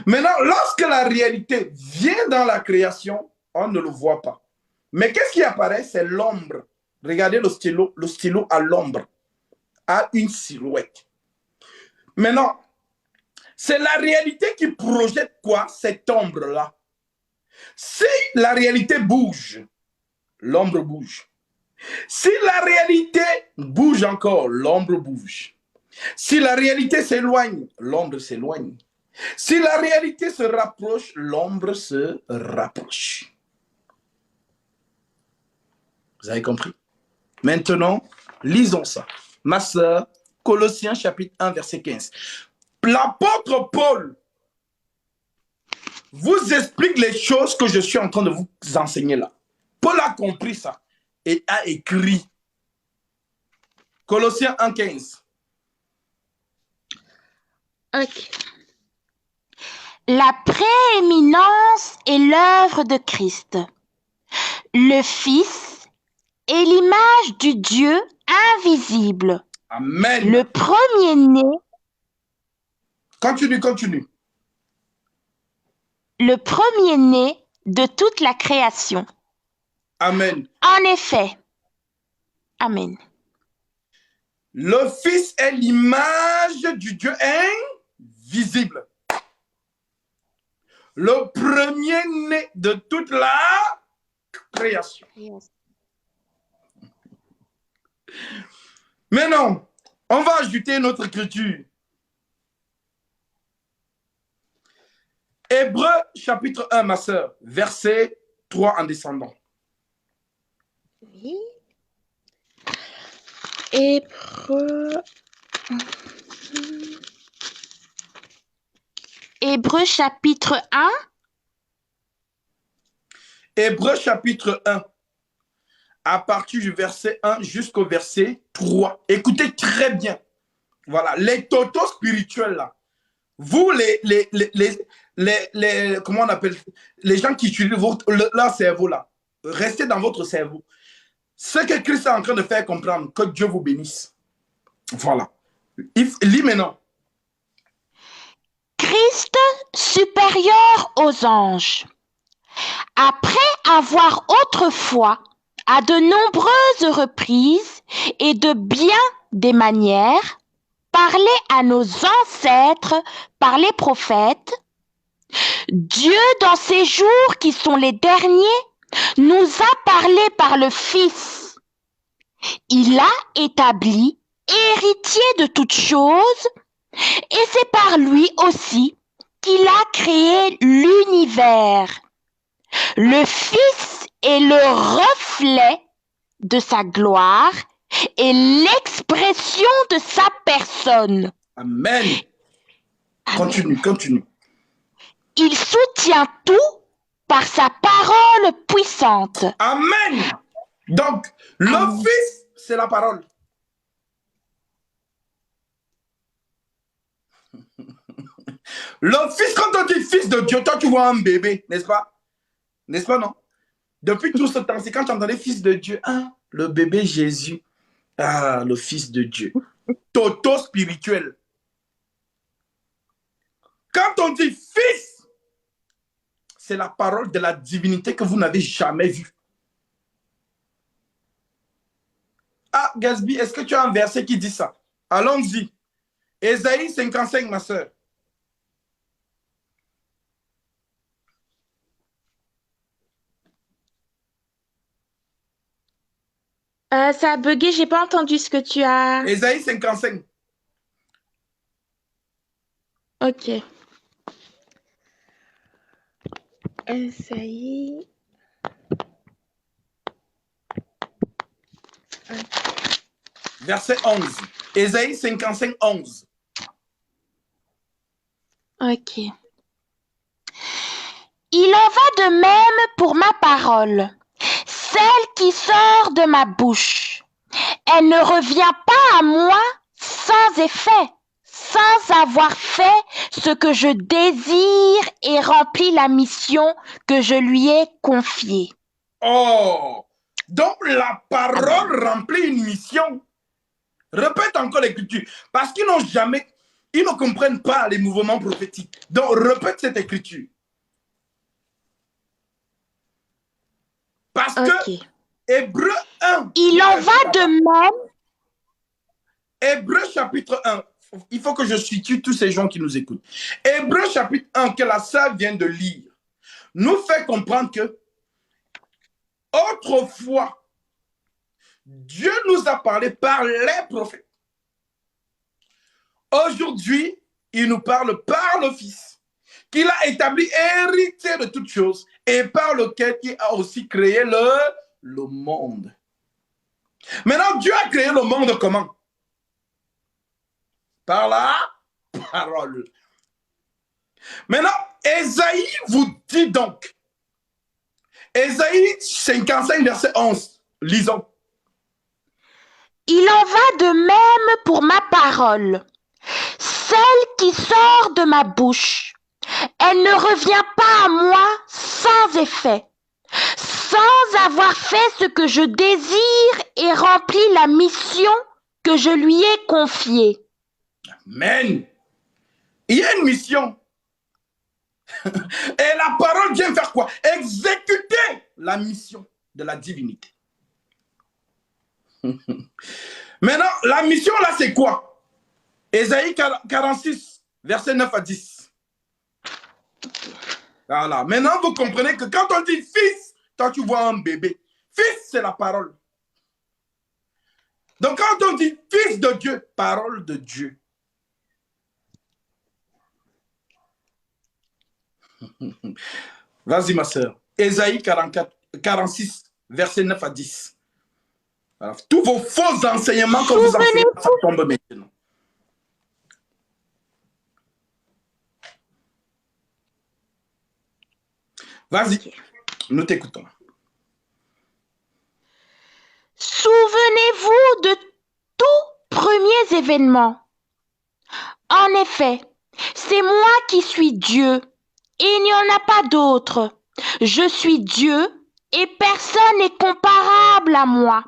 Maintenant, lorsque la réalité vient dans la création, on ne le voit pas. Mais qu'est-ce qui apparaît? C'est l'ombre. Regardez le stylo à l'ombre, a une silhouette. Maintenant, c'est la réalité qui projette quoi? Cette ombre-là. Si la réalité bouge, l'ombre bouge. Si la réalité bouge encore, l'ombre bouge. Si la réalité s'éloigne, l'ombre s'éloigne. Si la réalité se rapproche, l'ombre se rapproche. Vous avez compris? Maintenant, lisons ça. Ma sœur, Colossiens chapitre 1, verset 15. L'apôtre Paul vous explique les choses que je suis en train de vous enseigner là. Paul a compris ça et a écrit. Colossiens 1, 15. Ok. La prééminence est l'œuvre de Christ. Le Fils est l'image du Dieu invisible. Amen. Le premier-né. Continue. Le premier-né de toute la création. Amen. En effet. Amen. Le Fils est l'image du Dieu invisible. Le premier-né de toute la création. Yes. Maintenant, on va ajouter notre écriture. Hébreux chapitre 1, ma sœur, verset 3 en descendant. Oui. Hébreux chapitre 1. Hébreux chapitre 1, à partir du verset 1 jusqu'au verset 3. Écoutez très bien. Voilà, les totos spirituels là. Vous, comment on appelle, les gens qui utilisent leur cerveau là, restez dans votre cerveau. Ce que Christ est en train de faire comprendre, que Dieu vous bénisse. Voilà. Lis maintenant. Christ supérieur aux anges. Après avoir autrefois, à de nombreuses reprises et de bien des manières, parlé à nos ancêtres par les prophètes, Dieu, dans ces jours qui sont les derniers, nous a parlé par le Fils. Il a établi héritier de toutes choses, et c'est par lui aussi qu'il a créé l'univers. Le Fils est le reflet de sa gloire et l'expression de sa personne. Amen. Continue, continue. Il soutient tout par sa parole puissante. Amen. Donc, le Fils, c'est la parole. Le Fils, quand on dit Fils de Dieu, toi tu vois un bébé, n'est-ce pas? N'est-ce pas, non? Depuis tout ce temps, c'est quand tu entendais Fils de Dieu, ah, le bébé Jésus, ah, le Fils de Dieu. Toto spirituel. Quand on dit Fils, c'est la parole de la divinité que vous n'avez jamais vue. Ah, Gasby, est-ce que tu as un verset qui dit ça? Allons-y. Ésaïe 55, ma soeur. Ça a bugué, j'ai pas entendu ce que tu as. Ésaïe 55. Ok. Ésaïe. Verset 11. Ésaïe 55, 11. Ok. Il en va de même pour ma parole, celle qui sort de ma bouche. Elle ne revient pas à moi sans effet, sans avoir fait ce que je désire et rempli la mission que je lui ai confiée. Oh! Donc la parole remplit une mission. Répète encore l'écriture. Parce qu'ils n'ont jamais, ils ne comprennent pas les mouvements prophétiques. Donc répète cette écriture. Parce que Hébreu 1. Il en va de même. Hébreu chapitre 1. Il faut que je situe tous ces gens qui nous écoutent. Hébreu chapitre 1, que la sœur vient de lire, nous fait comprendre que autrefois, Dieu nous a parlé par les prophètes. Aujourd'hui, il nous parle par le Fils, qu'il a établi héritier de toutes choses et par lequel il a aussi créé le monde. Maintenant, Dieu a créé le monde comment? Par la parole. Maintenant, Ésaïe vous dit donc, Ésaïe 55, verset 11, lisons. Il en va de même pour ma parole, celle qui sort de ma bouche. Elle ne revient pas à moi sans effet, sans avoir fait ce que je désire et rempli la mission que je lui ai confiée. Amen. Il y a une mission. Et la parole vient faire quoi? Exécuter la mission de la divinité. Maintenant, la mission là, c'est quoi? Ésaïe 46, verset 9 à 10. Voilà. Maintenant, vous comprenez que quand on dit fils, toi tu vois un bébé. Fils, c'est la parole. Donc quand on dit fils de Dieu, parole de Dieu. Vas-y ma soeur. Ésaïe 46, verset 9 à 10. Voilà. Tous vos faux enseignements que vous enseignez, ça tombe maintenant. Vas-y, nous t'écoutons. Souvenez-vous de tous premiers événements. En effet, c'est moi qui suis Dieu, et il n'y en a pas d'autre. Je suis Dieu, et personne n'est comparable à moi.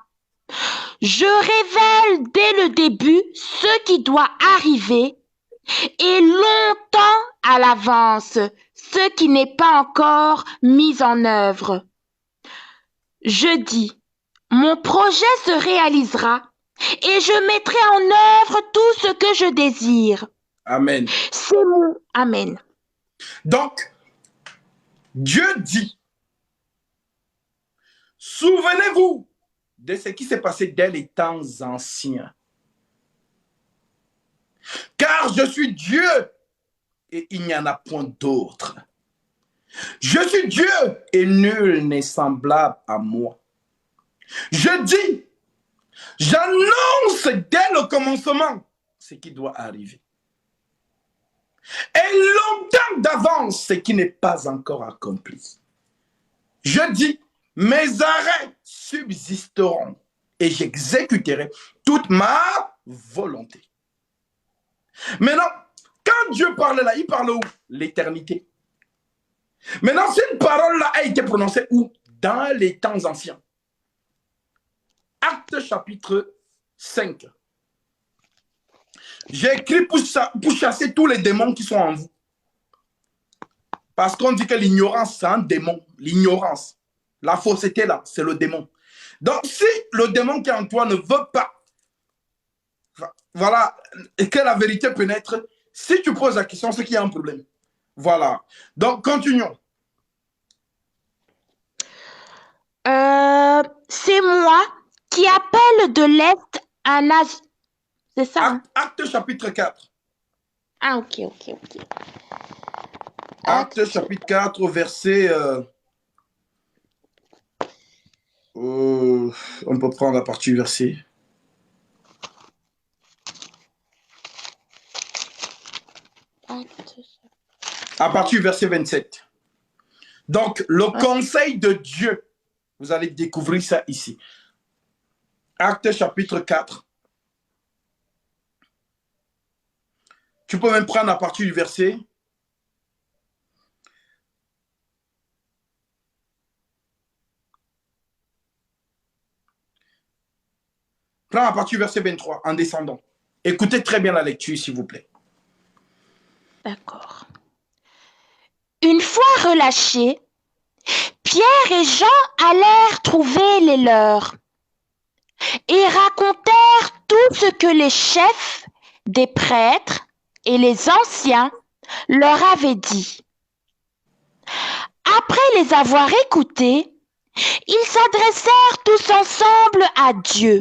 Je révèle dès le début ce qui doit arriver, et longtemps à l'avance ce qui n'est pas encore mis en œuvre. Je dis, mon projet se réalisera, et je mettrai en œuvre tout ce que je désire. Amen. C'est mon Amen. Donc, Dieu dit Souvenez-vous de ce qui s'est passé dès les temps anciens. Car je suis Dieu et il n'y en a point d'autre. Je suis Dieu et nul n'est semblable à moi. Je dis, j'annonce dès le commencement ce qui doit arriver. Et longtemps d'avance ce qui n'est pas encore accompli. Je dis, mes arrêts subsisteront et j'exécuterai toute ma volonté. Maintenant, quand Dieu parle là, il parle où? L'éternité. Maintenant, cette parole-là a été prononcée où? Dans les temps anciens. Acte chapitre 5. J'ai écrit pour chasser tous les démons qui sont en vous. Parce qu'on dit que l'ignorance, c'est un démon. L'ignorance, la fausseté là, c'est le démon. Donc, si le démon qui est en toi ne veut pas, voilà, et que la vérité pénètre, si tu poses la question, c'est qu'il y a un problème. Voilà. Donc, continuons. C'est moi qui appelle de l'Est un Asie. C'est ça, hein? Acte chapitre 4. Ah, ok. Acte chapitre 4, verset... on peut prendre la partie verset. À partir du verset 27. Donc, le conseil de Dieu, vous allez découvrir ça ici. Acte chapitre 4. Tu peux même prendre à partir du verset. Prends à partir du verset 23 en descendant. Écoutez très bien la lecture, s'il vous plaît. D'accord. Une fois relâchés, Pierre et Jean allèrent trouver les leurs et racontèrent tout ce que les chefs des prêtres et les anciens leur avaient dit. Après les avoir écoutés, ils s'adressèrent tous ensemble à Dieu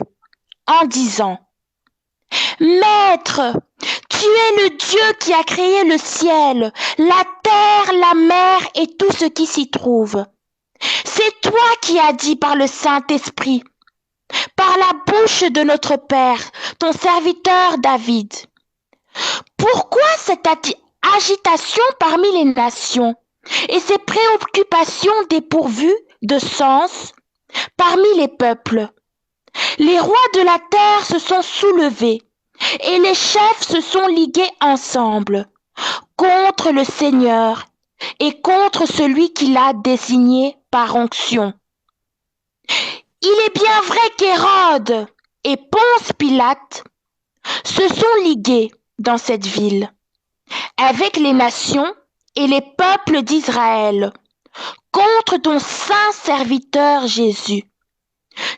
en disant: Maître, tu es le Dieu qui a créé le ciel, la terre, la mer et tout ce qui s'y trouve. C'est toi qui as dit par le Saint-Esprit, par la bouche de notre Père, ton serviteur David. Pourquoi cette agitation parmi les nations et ces préoccupations dépourvues de sens parmi les peuples? Les rois de la terre se sont soulevés et les chefs se sont ligués ensemble contre le Seigneur et contre celui qui l'a désigné par onction. Il est bien vrai qu'Hérode et Ponce Pilate se sont ligués dans cette ville avec les nations et les peuples d'Israël contre ton saint serviteur Jésus,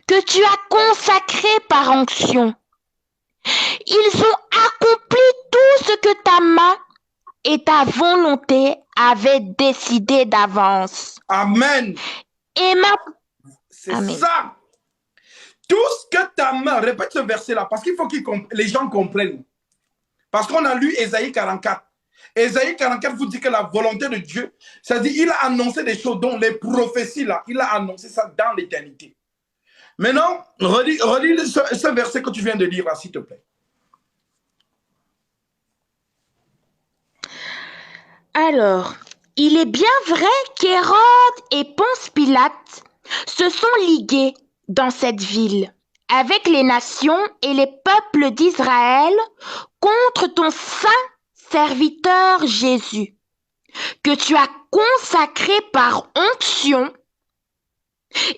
que tu as consacré par onction. Ils ont accompli tout ce que ta main et ta volonté avaient décidé d'avance. Amen. Et c'est ça. Tout ce que ta main, répète ce verset-là, parce qu'il faut que les gens comprennent. Parce qu'on a lu Ésaïe 44. Ésaïe 44 vous dit que la volonté de Dieu, c'est-à-dire il a annoncé des choses dont les prophéties là, il a annoncé ça dans l'éternité. Maintenant, relis ce verset que tu viens de lire là, s'il te plaît. Alors, il est bien vrai qu'Hérode et Ponce Pilate se sont ligués dans cette ville avec les nations et les peuples d'Israël contre ton saint serviteur Jésus, que tu as consacré par onction.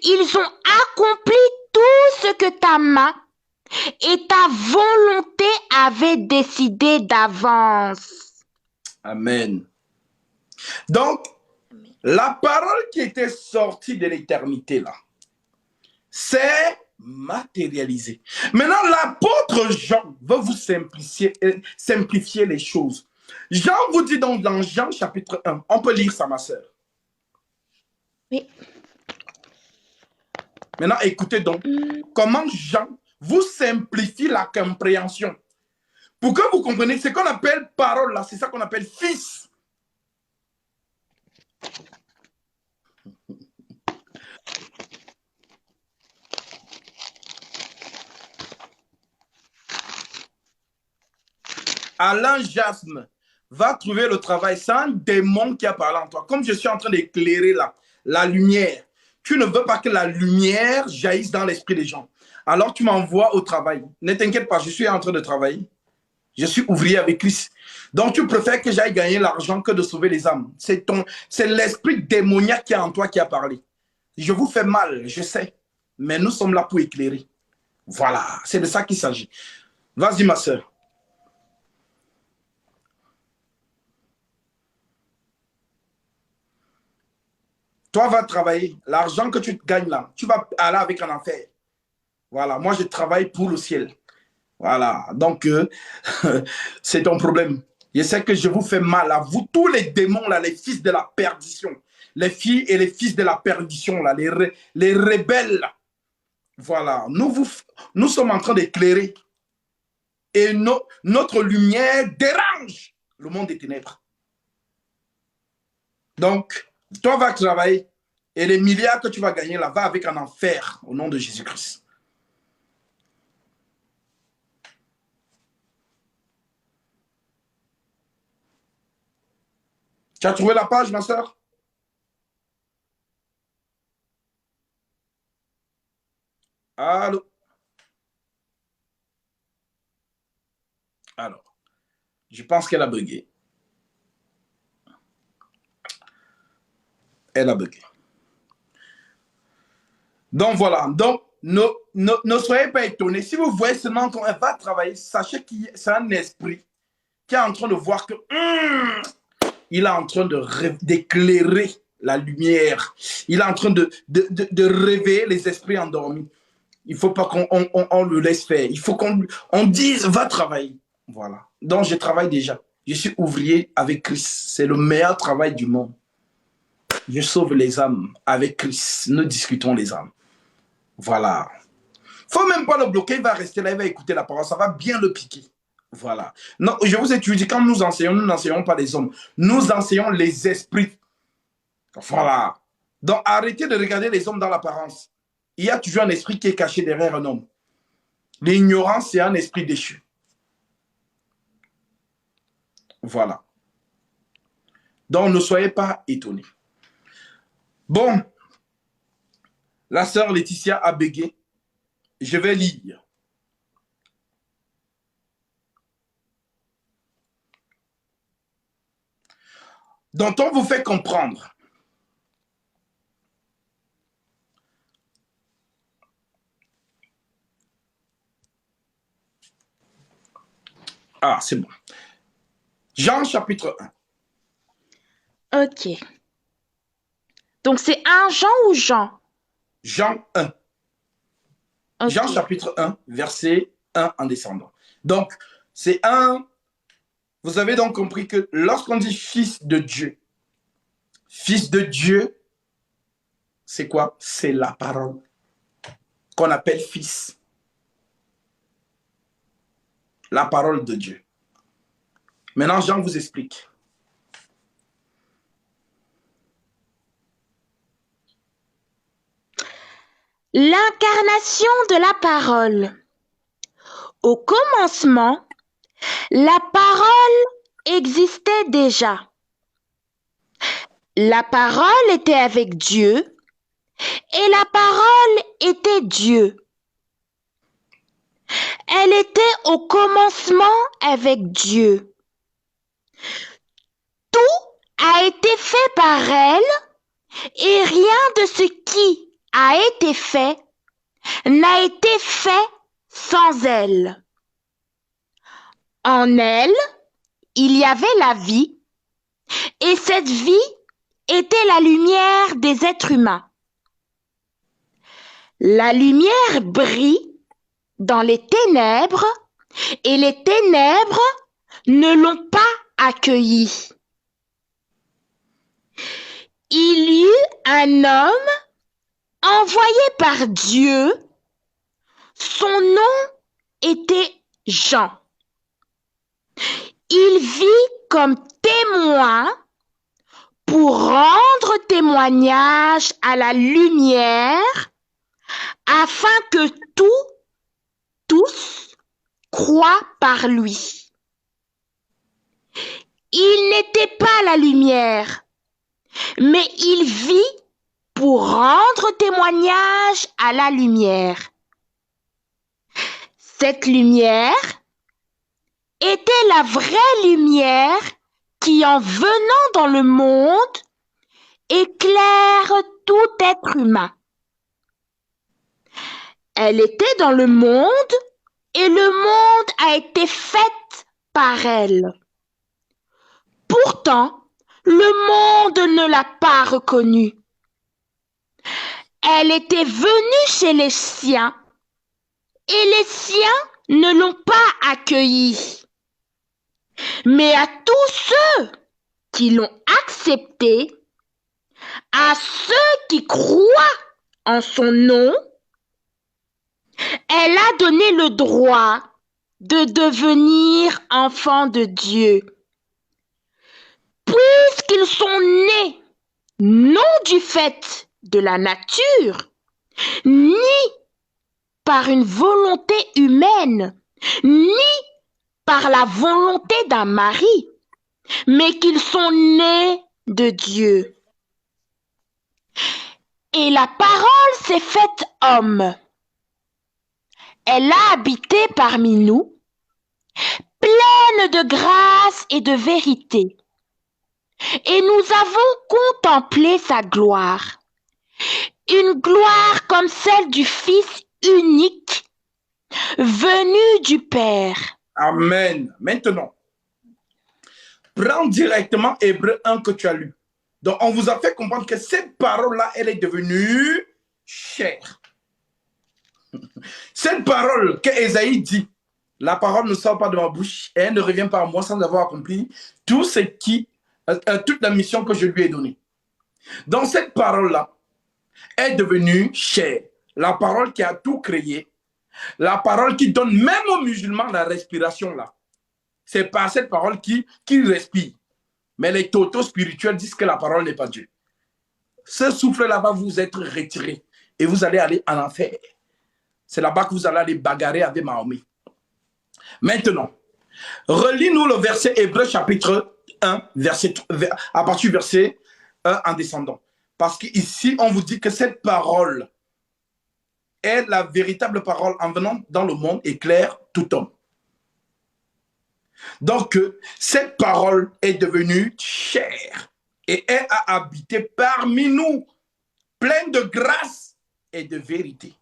Ils ont accompli tout ce que ta main et ta volonté avaient décidé d'avance. Amen. Donc, la parole qui était sortie de l'éternité là, c'est matérialisé. Maintenant, l'apôtre Jean va vous simplifier les choses. Jean vous dit donc dans Jean chapitre 1, on peut lire ça, ma sœur. Oui. Maintenant, écoutez donc comment Jean vous simplifie la compréhension. Pour que vous compreniez ce qu'on appelle parole, là, c'est ça qu'on appelle fils. Alain Jasme va trouver le travail. C'est un démon qui a parlé en toi. Comme je suis en train d'éclairer la lumière, tu ne veux pas que la lumière jaillisse dans l'esprit des gens. Alors tu m'envoies au travail. Ne t'inquiète pas, je suis en train de travailler. Je suis ouvrier avec Christ. Donc tu préfères que j'aille gagner l'argent que de sauver les âmes. C'est l'esprit démoniaque qui est en toi qui a parlé. Je vous fais mal, je sais. Mais nous sommes là pour éclairer. Voilà, c'est de ça qu'il s'agit. Vas-y ma soeur. Toi, va travailler. L'argent que tu gagnes là, tu vas aller avec un enfer. Voilà, moi, je travaille pour le ciel. Voilà, donc, c'est ton problème. Je sais que je vous fais mal à vous, tous les démons, là, les fils de la perdition. Les filles et les fils de la perdition, là, les rebelles. Là. Voilà, nous sommes en train d'éclairer. Et notre lumière dérange le monde des ténèbres. Donc, toi, va travailler et les milliards que tu vas gagner là, va avec un enfer au nom de Jésus-Christ. Tu as trouvé la page, ma soeur? Allô? Alors, je pense qu'elle a bugué. Elle a bugué. Donc voilà, donc ne soyez pas étonnés. Si vous voyez seulement qu'on va travailler, sachez que c'est un esprit qui est en train de voir que il est en train d'éclairer la lumière. Il est en train de réveiller les esprits endormis. Il ne faut pas qu'on le laisse faire. Il faut qu'on dise, va travailler. Voilà. Donc, je travaille déjà. Je suis ouvrier avec Christ. C'est le meilleur travail du monde. Je sauve les âmes avec Christ. Nous discutons les âmes. Voilà. Il ne faut même pas le bloquer. Il va rester là. Il va écouter la parole. Ça va bien le piquer. Voilà. Non, je vous ai toujours dit, quand nous n'enseignons pas les hommes. Nous enseignons les esprits. Voilà. Donc, arrêtez de regarder les hommes dans l'apparence. Il y a toujours un esprit qui est caché derrière un homme. L'ignorance, c'est un esprit déchu. Voilà. Donc, ne soyez pas étonnés. Bon. La sœur Laetitia a bégué. Je vais lire. Dont on vous fait comprendre. Ah, c'est bon. Jean chapitre 1. Ok. Donc c'est un Jean ou Jean? Jean 1. Okay. Jean chapitre 1, verset 1 en descendant. Donc, c'est un... Vous avez donc compris que lorsqu'on dit fils de Dieu, c'est quoi? C'est la parole qu'on appelle fils. La parole de Dieu. Maintenant, Jean vous explique. L'incarnation de la parole. Au commencement, la parole existait déjà. La parole était avec Dieu et la parole était Dieu. Elle était au commencement avec Dieu. Tout a été fait par elle et rien de ce qui a été fait n'a été fait sans elle. En elle, il y avait la vie, et cette vie était la lumière des êtres humains. La lumière brille dans les ténèbres, et les ténèbres ne l'ont pas accueillie. Il y eut un homme envoyé par Dieu, son nom était Jean. Il vit comme témoin pour rendre témoignage à la lumière, afin que tous croient par lui. Il n'était pas la lumière, mais il vit pour rendre témoignage à la lumière. Cette lumière était la vraie lumière qui, en venant dans le monde, éclaire tout être humain. Elle était dans le monde et le monde a été fait par elle. Pourtant, le monde ne l'a pas reconnue. Elle était venue chez les siens et les siens ne l'ont pas accueillie. Mais à tous ceux qui l'ont acceptée, à ceux qui croient en son nom, elle a donné le droit de devenir enfants de Dieu. Puisqu'ils sont nés non du fait de la nature, ni par une volonté humaine, ni par la volonté d'un mari, mais qu'ils sont nés de Dieu. Et la parole s'est faite homme. Elle a habité parmi nous, pleine de grâce et de vérité. Et nous avons contemplé sa gloire, une gloire comme celle du Fils unique, venu du Père. Amen. Maintenant, prends directement Hébreu 1 que tu as lu. Donc, on vous a fait comprendre que cette parole-là, elle est devenue chair. Cette parole que Ésaïe dit, la parole ne sort pas de ma bouche et elle ne revient pas à moi sans avoir accompli tout ce qui, toute la mission que je lui ai donnée. Donc, cette parole-là est devenue chair. La parole qui a tout créé, la parole qui donne même aux musulmans la respiration là. C'est par cette parole qu'ils respirent. Mais les totaux spirituels disent que la parole n'est pas Dieu. Ce souffle-là va vous être retiré et vous allez aller en enfer. C'est là-bas que vous allez aller bagarrer avec Mahomet. Maintenant, relis-nous le verset Hébreu chapitre 1, à partir du verset 1 en descendant. Parce qu'ici, on vous dit que cette parole est la véritable parole en venant dans le monde éclaire tout homme. Donc, cette parole est devenue chair et elle a habité parmi nous, pleine de grâce et de vérité.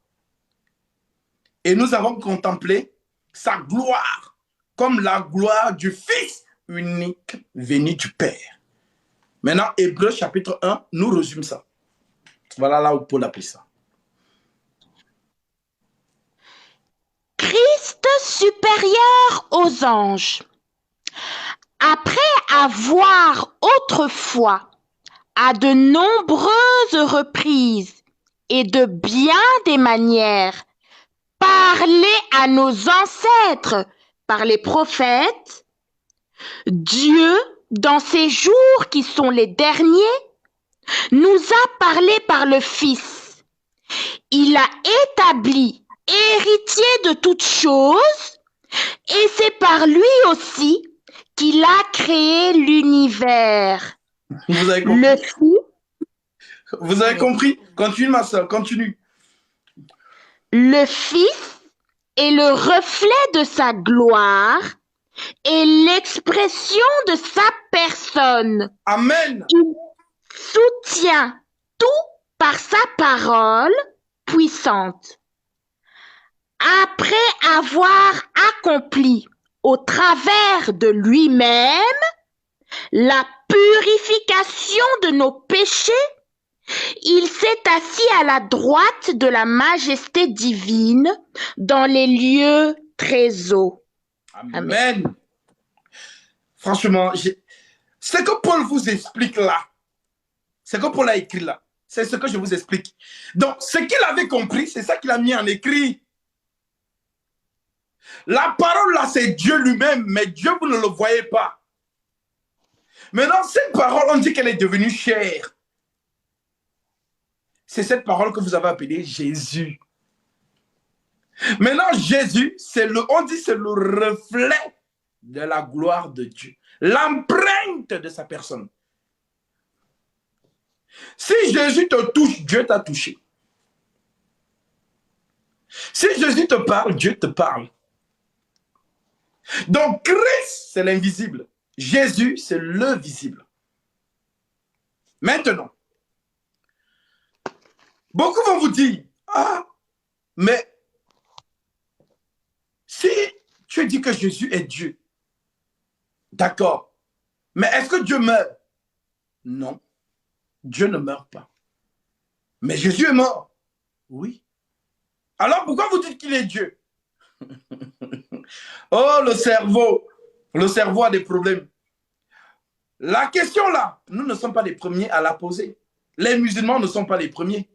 Et nous avons contemplé sa gloire comme la gloire du Fils unique venu du Père. Maintenant, Hébreu chapitre 1 nous résume ça. Voilà là où Paul appelle ça. Christ supérieur aux anges. Après avoir autrefois, à de nombreuses reprises et de bien des manières, parlé à nos ancêtres par les prophètes, Dieu, dans ces jours qui sont les derniers, nous a parlé par le Fils. Il a établi héritier de toutes choses, et c'est par lui aussi qu'il a créé l'univers. Vous avez compris? Le Fils. Vous avez compris? Continue, ma soeur, continue. Le Fils est le reflet de sa gloire et l'expression de sa personne. Amen. Il soutient tout par sa parole puissante. Après avoir accompli au travers de lui-même la purification de nos péchés, il s'est assis à la droite de la majesté divine dans les lieux très hauts. Amen. Franchement, ce que Paul vous explique là, ce que Paul a écrit là, C'est ce que je vous explique. Donc, ce qu'il avait compris, c'est ça qu'il a mis en écrit. La parole là, c'est Dieu lui-même, mais Dieu, vous ne le voyez pas. Maintenant, cette parole, on dit qu'elle est devenue chair. C'est cette parole que vous avez appelée Jésus. Maintenant, Jésus, on dit c'est le reflet de la gloire de Dieu. L'empreinte de sa personne. Si Jésus te touche, Dieu t'a touché. Si Jésus te parle, Dieu te parle. Donc, Christ, c'est l'invisible. Jésus, c'est le visible. Maintenant, beaucoup vont vous dire, ah, mais si tu dis que Jésus est Dieu, d'accord, mais est-ce que Dieu meurt? Non, Dieu ne meurt pas. Mais Jésus est mort. Oui. Alors pourquoi vous dites qu'il est Dieu? Oh, le cerveau a des problèmes. La question là, nous ne sommes pas les premiers à la poser. Les musulmans ne sont pas les premiers.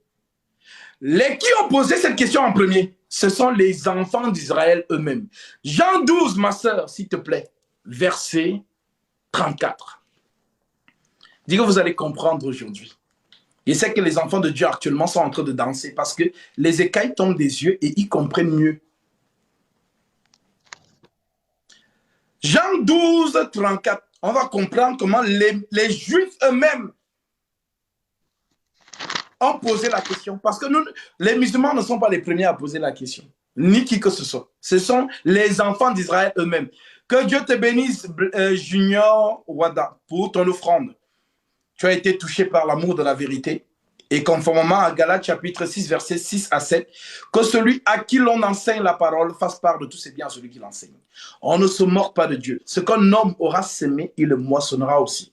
Les qui ont posé cette question en premier, ce sont les enfants d'Israël eux-mêmes. Jean 12, ma sœur, s'il te plaît, verset 34. Dis que vous allez comprendre aujourd'hui. Je sais que les enfants de Dieu actuellement sont en train de danser parce que les écailles tombent des yeux et ils comprennent mieux. Jean 12, 34. On va comprendre comment les Juifs eux-mêmes ont posé la question. Parce que nous, les musulmans ne sont pas les premiers à poser la question. Ni qui que ce soit. Ce sont les enfants d'Israël eux-mêmes. Que Dieu te bénisse, Junior Wada, pour ton offrande. Tu as été touché par l'amour de la vérité. Et conformément à Galates chapitre 6, versets 6 à 7, que celui à qui l'on enseigne la parole fasse part de tous ses biens à celui qui l'enseigne. On ne se moque pas de Dieu. Ce qu'un homme aura sémé, il le moissonnera aussi.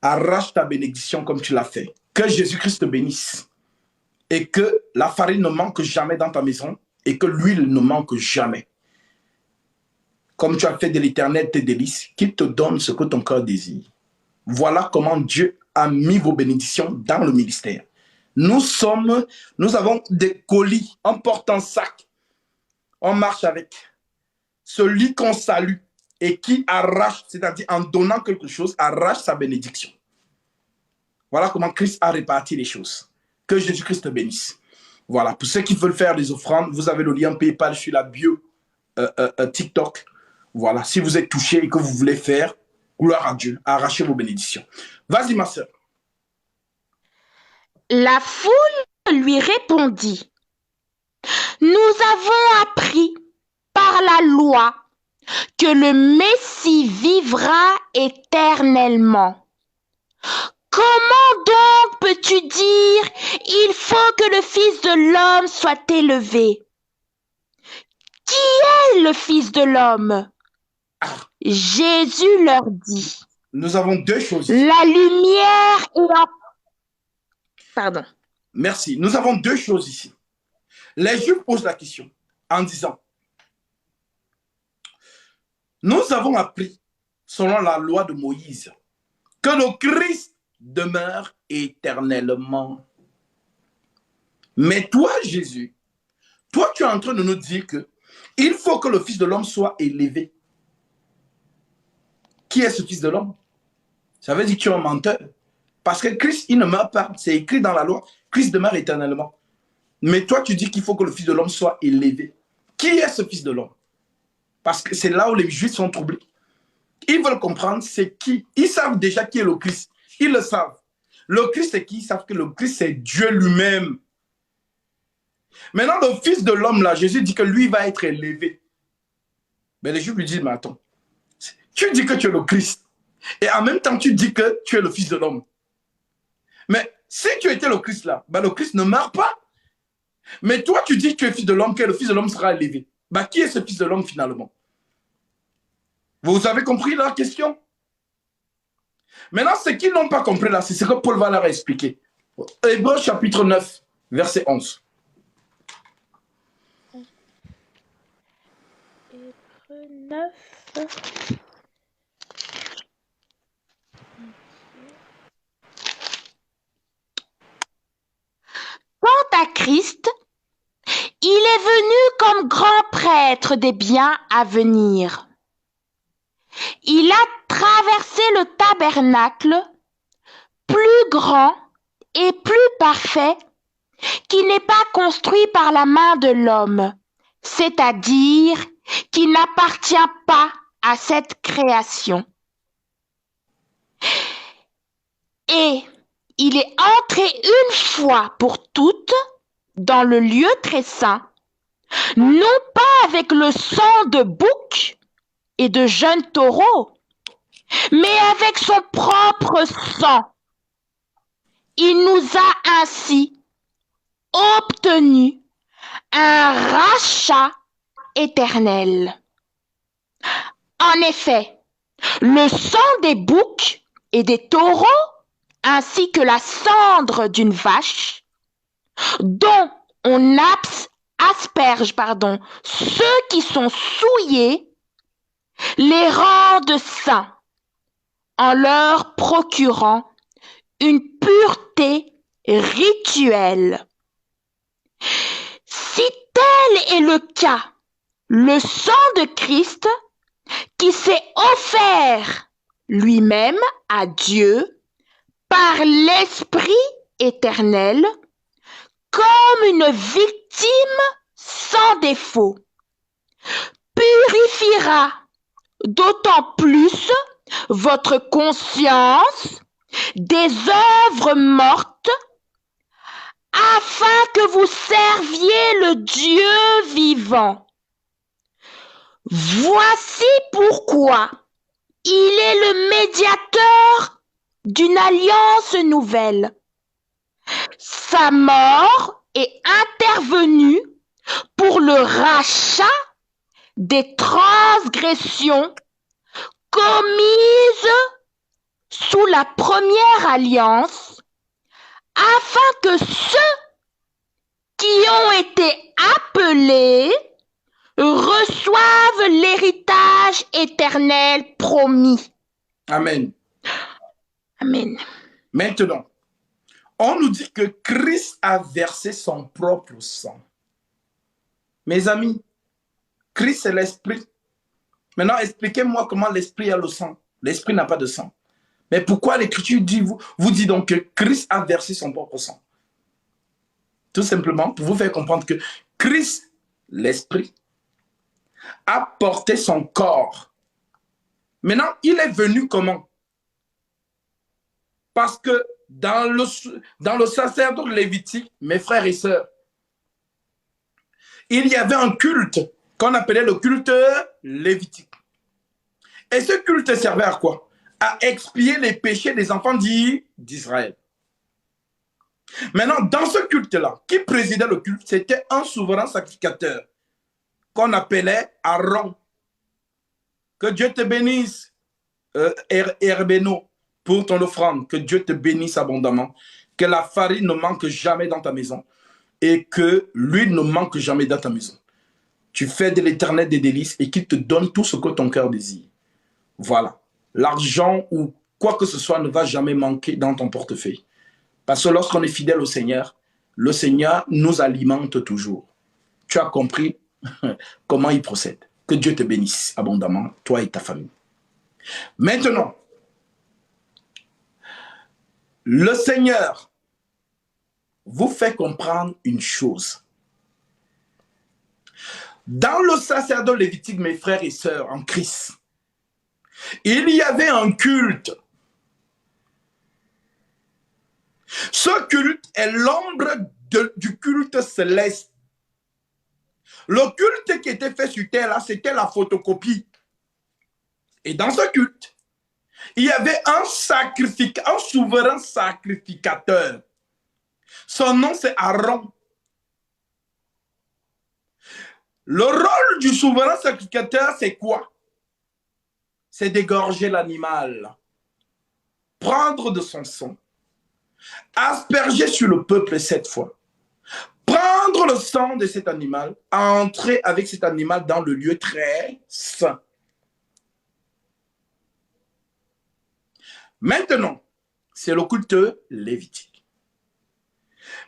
Arrache ta bénédiction comme tu l'as fait. Que Jésus-Christ te bénisse. Et que la farine ne manque jamais dans ta maison. Et que l'huile ne manque jamais. Comme tu as fait de l'Éternel tes délices, qu'il te donne ce que ton cœur désire. Voilà comment Dieu a mis vos bénédictions dans le ministère. Nous avons des colis, on porte un sac, on marche avec. Celui qu'on salue et qui arrache, c'est-à-dire en donnant quelque chose, arrache sa bénédiction. Voilà comment Christ a réparti les choses. Que Jésus-Christ te bénisse. Voilà, pour ceux qui veulent faire des offrandes, vous avez le lien PayPal sur la bio TikTok. Voilà, si vous êtes touché et que vous voulez faire, gloire à Dieu, arrachez vos bénédictions. Vas-y, ma soeur. La foule lui répondit, nous avons appris par la loi que le Messie vivra éternellement. Comment donc peux-tu dire, il faut que le Fils de l'homme soit élevé? Qui est le Fils de l'homme? Jésus leur dit. Nous avons deux choses ici. La lumière est en... Pardon. Merci. Nous avons deux choses ici. Les Juifs posent la question en disant, nous avons appris, selon la loi de Moïse, que le Christ demeure éternellement. Mais toi, Jésus, toi, tu es en train de nous dire que il faut que le Fils de l'homme soit élevé. Qui est ce Fils de l'homme? Ça veut dire que tu es un menteur. Parce que Christ, il ne meurt pas. C'est écrit dans la loi. Christ demeure éternellement. Mais toi, tu dis qu'il faut que le Fils de l'homme soit élevé. Qui est ce Fils de l'homme? Parce que c'est là où les Juifs sont troublés. Ils veulent comprendre c'est qui. Ils savent déjà qui est le Christ. Ils le savent. Le Christ, c'est qui? Ils savent que le Christ, c'est Dieu lui-même. Maintenant, le Fils de l'homme, là, Jésus dit que lui va être élevé. Mais les Juifs lui disent, mais attends, tu dis que tu es le Christ. Et en même temps, tu dis que tu es le Fils de l'homme. Mais si tu étais le Christ là, bah, le Christ ne meurt pas. Mais toi, tu dis que tu es Fils de l'homme, que le Fils de l'homme sera élevé. Bah, qui est ce Fils de l'homme finalement? Vous avez compris la question? Maintenant, ce qu'ils n'ont pas compris là, c'est ce que Paul va leur expliquer. Hébreux chapitre 9, verset 11. Hébreux 9. Christ, il est venu comme grand prêtre des biens à venir. Il a traversé le tabernacle, plus grand et plus parfait, qui n'est pas construit par la main de l'homme, c'est-à-dire qui n'appartient pas à cette création. Et il est entré une fois pour toutes dans le lieu très saint, non pas avec le sang de bouc et de jeunes taureaux, mais avec son propre sang. Il nous a ainsi obtenu un rachat éternel. En effet, le sang des boucs et des taureaux, ainsi que la cendre d'une vache, dont on asperge ceux qui sont souillés, les rendent saints, en leur procurant une pureté rituelle. Si tel est le cas, le sang de Christ, qui s'est offert lui-même à Dieu par l'Esprit éternel, comme une victime sans défaut, purifiera d'autant plus votre conscience des œuvres mortes, afin que vous serviez le Dieu vivant. Voici pourquoi il est le médiateur d'une alliance nouvelle. Sa mort est intervenue pour le rachat des transgressions commises sous la première alliance, afin que ceux qui ont été appelés reçoivent l'héritage éternel promis. Amen. Amen. Maintenant, on nous dit que Christ a versé son propre sang. Mes amis, Christ c'est l'Esprit. Maintenant, expliquez-moi comment l'Esprit a le sang. L'Esprit n'a pas de sang. Mais pourquoi l'Écriture vous dit donc que Christ a versé son propre sang? Tout simplement pour vous faire comprendre que Christ, l'Esprit, a porté son corps. Maintenant, il est venu comment? Parce que dans le sacerdoce lévitique, mes frères et sœurs, il y avait un culte qu'on appelait le culte lévitique. Et ce culte servait à quoi? À expier les péchés des enfants d'Israël. Maintenant, dans ce culte-là, qui présidait le culte, c'était un souverain sacrificateur qu'on appelait Aaron. Que Dieu te bénisse, Herbeno, pour ton offrande. Que Dieu te bénisse abondamment. Que la farine ne manque jamais dans ta maison. Et que l'huile ne manque jamais dans ta maison. Tu fais de l'Éternel des délices et qu'il te donne tout ce que ton cœur désire. Voilà. L'argent ou quoi que ce soit ne va jamais manquer dans ton portefeuille. Parce que lorsqu'on est fidèle au Seigneur, le Seigneur nous alimente toujours. Tu as compris comment il procède. Que Dieu te bénisse abondamment, toi et ta famille. Maintenant, le Seigneur vous fait comprendre une chose. Dans le sacerdoce lévitique, mes frères et sœurs en Christ, il y avait un culte. Ce culte est l'ombre du culte céleste. Le culte qui était fait sur terre, là, c'était la photocopie. Et dans ce culte, il y avait un souverain sacrificateur. Son nom, c'est Aaron. Le rôle du souverain sacrificateur, c'est quoi? C'est d'égorger l'animal, prendre de son sang, asperger sur le peuple 7 fois, prendre le sang de cet animal, entrer avec cet animal dans le lieu très saint. Maintenant, c'est le culte lévitique.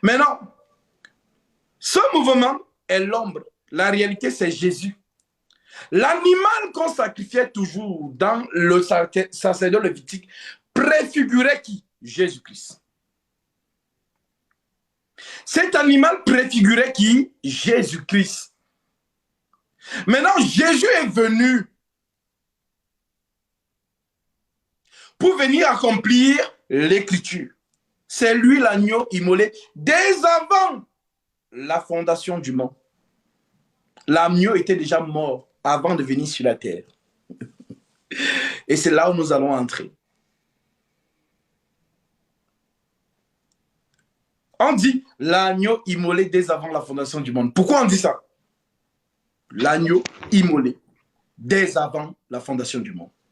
Maintenant, Ce mouvement est l'ombre. La réalité, c'est Jésus. L'animal qu'on sacrifiait toujours dans le sacerdoce lévitique préfigurait qui? Jésus-Christ. Cet animal préfigurait qui? Jésus-Christ. Maintenant, Jésus est venu pour venir accomplir l'écriture. C'est lui l'agneau immolé dès avant la fondation du monde. L'agneau était déjà mort avant de venir sur la terre. Et c'est là où nous allons entrer. On dit l'agneau immolé dès avant la fondation du monde. Pourquoi on dit ça? L'agneau immolé dès avant la fondation du monde.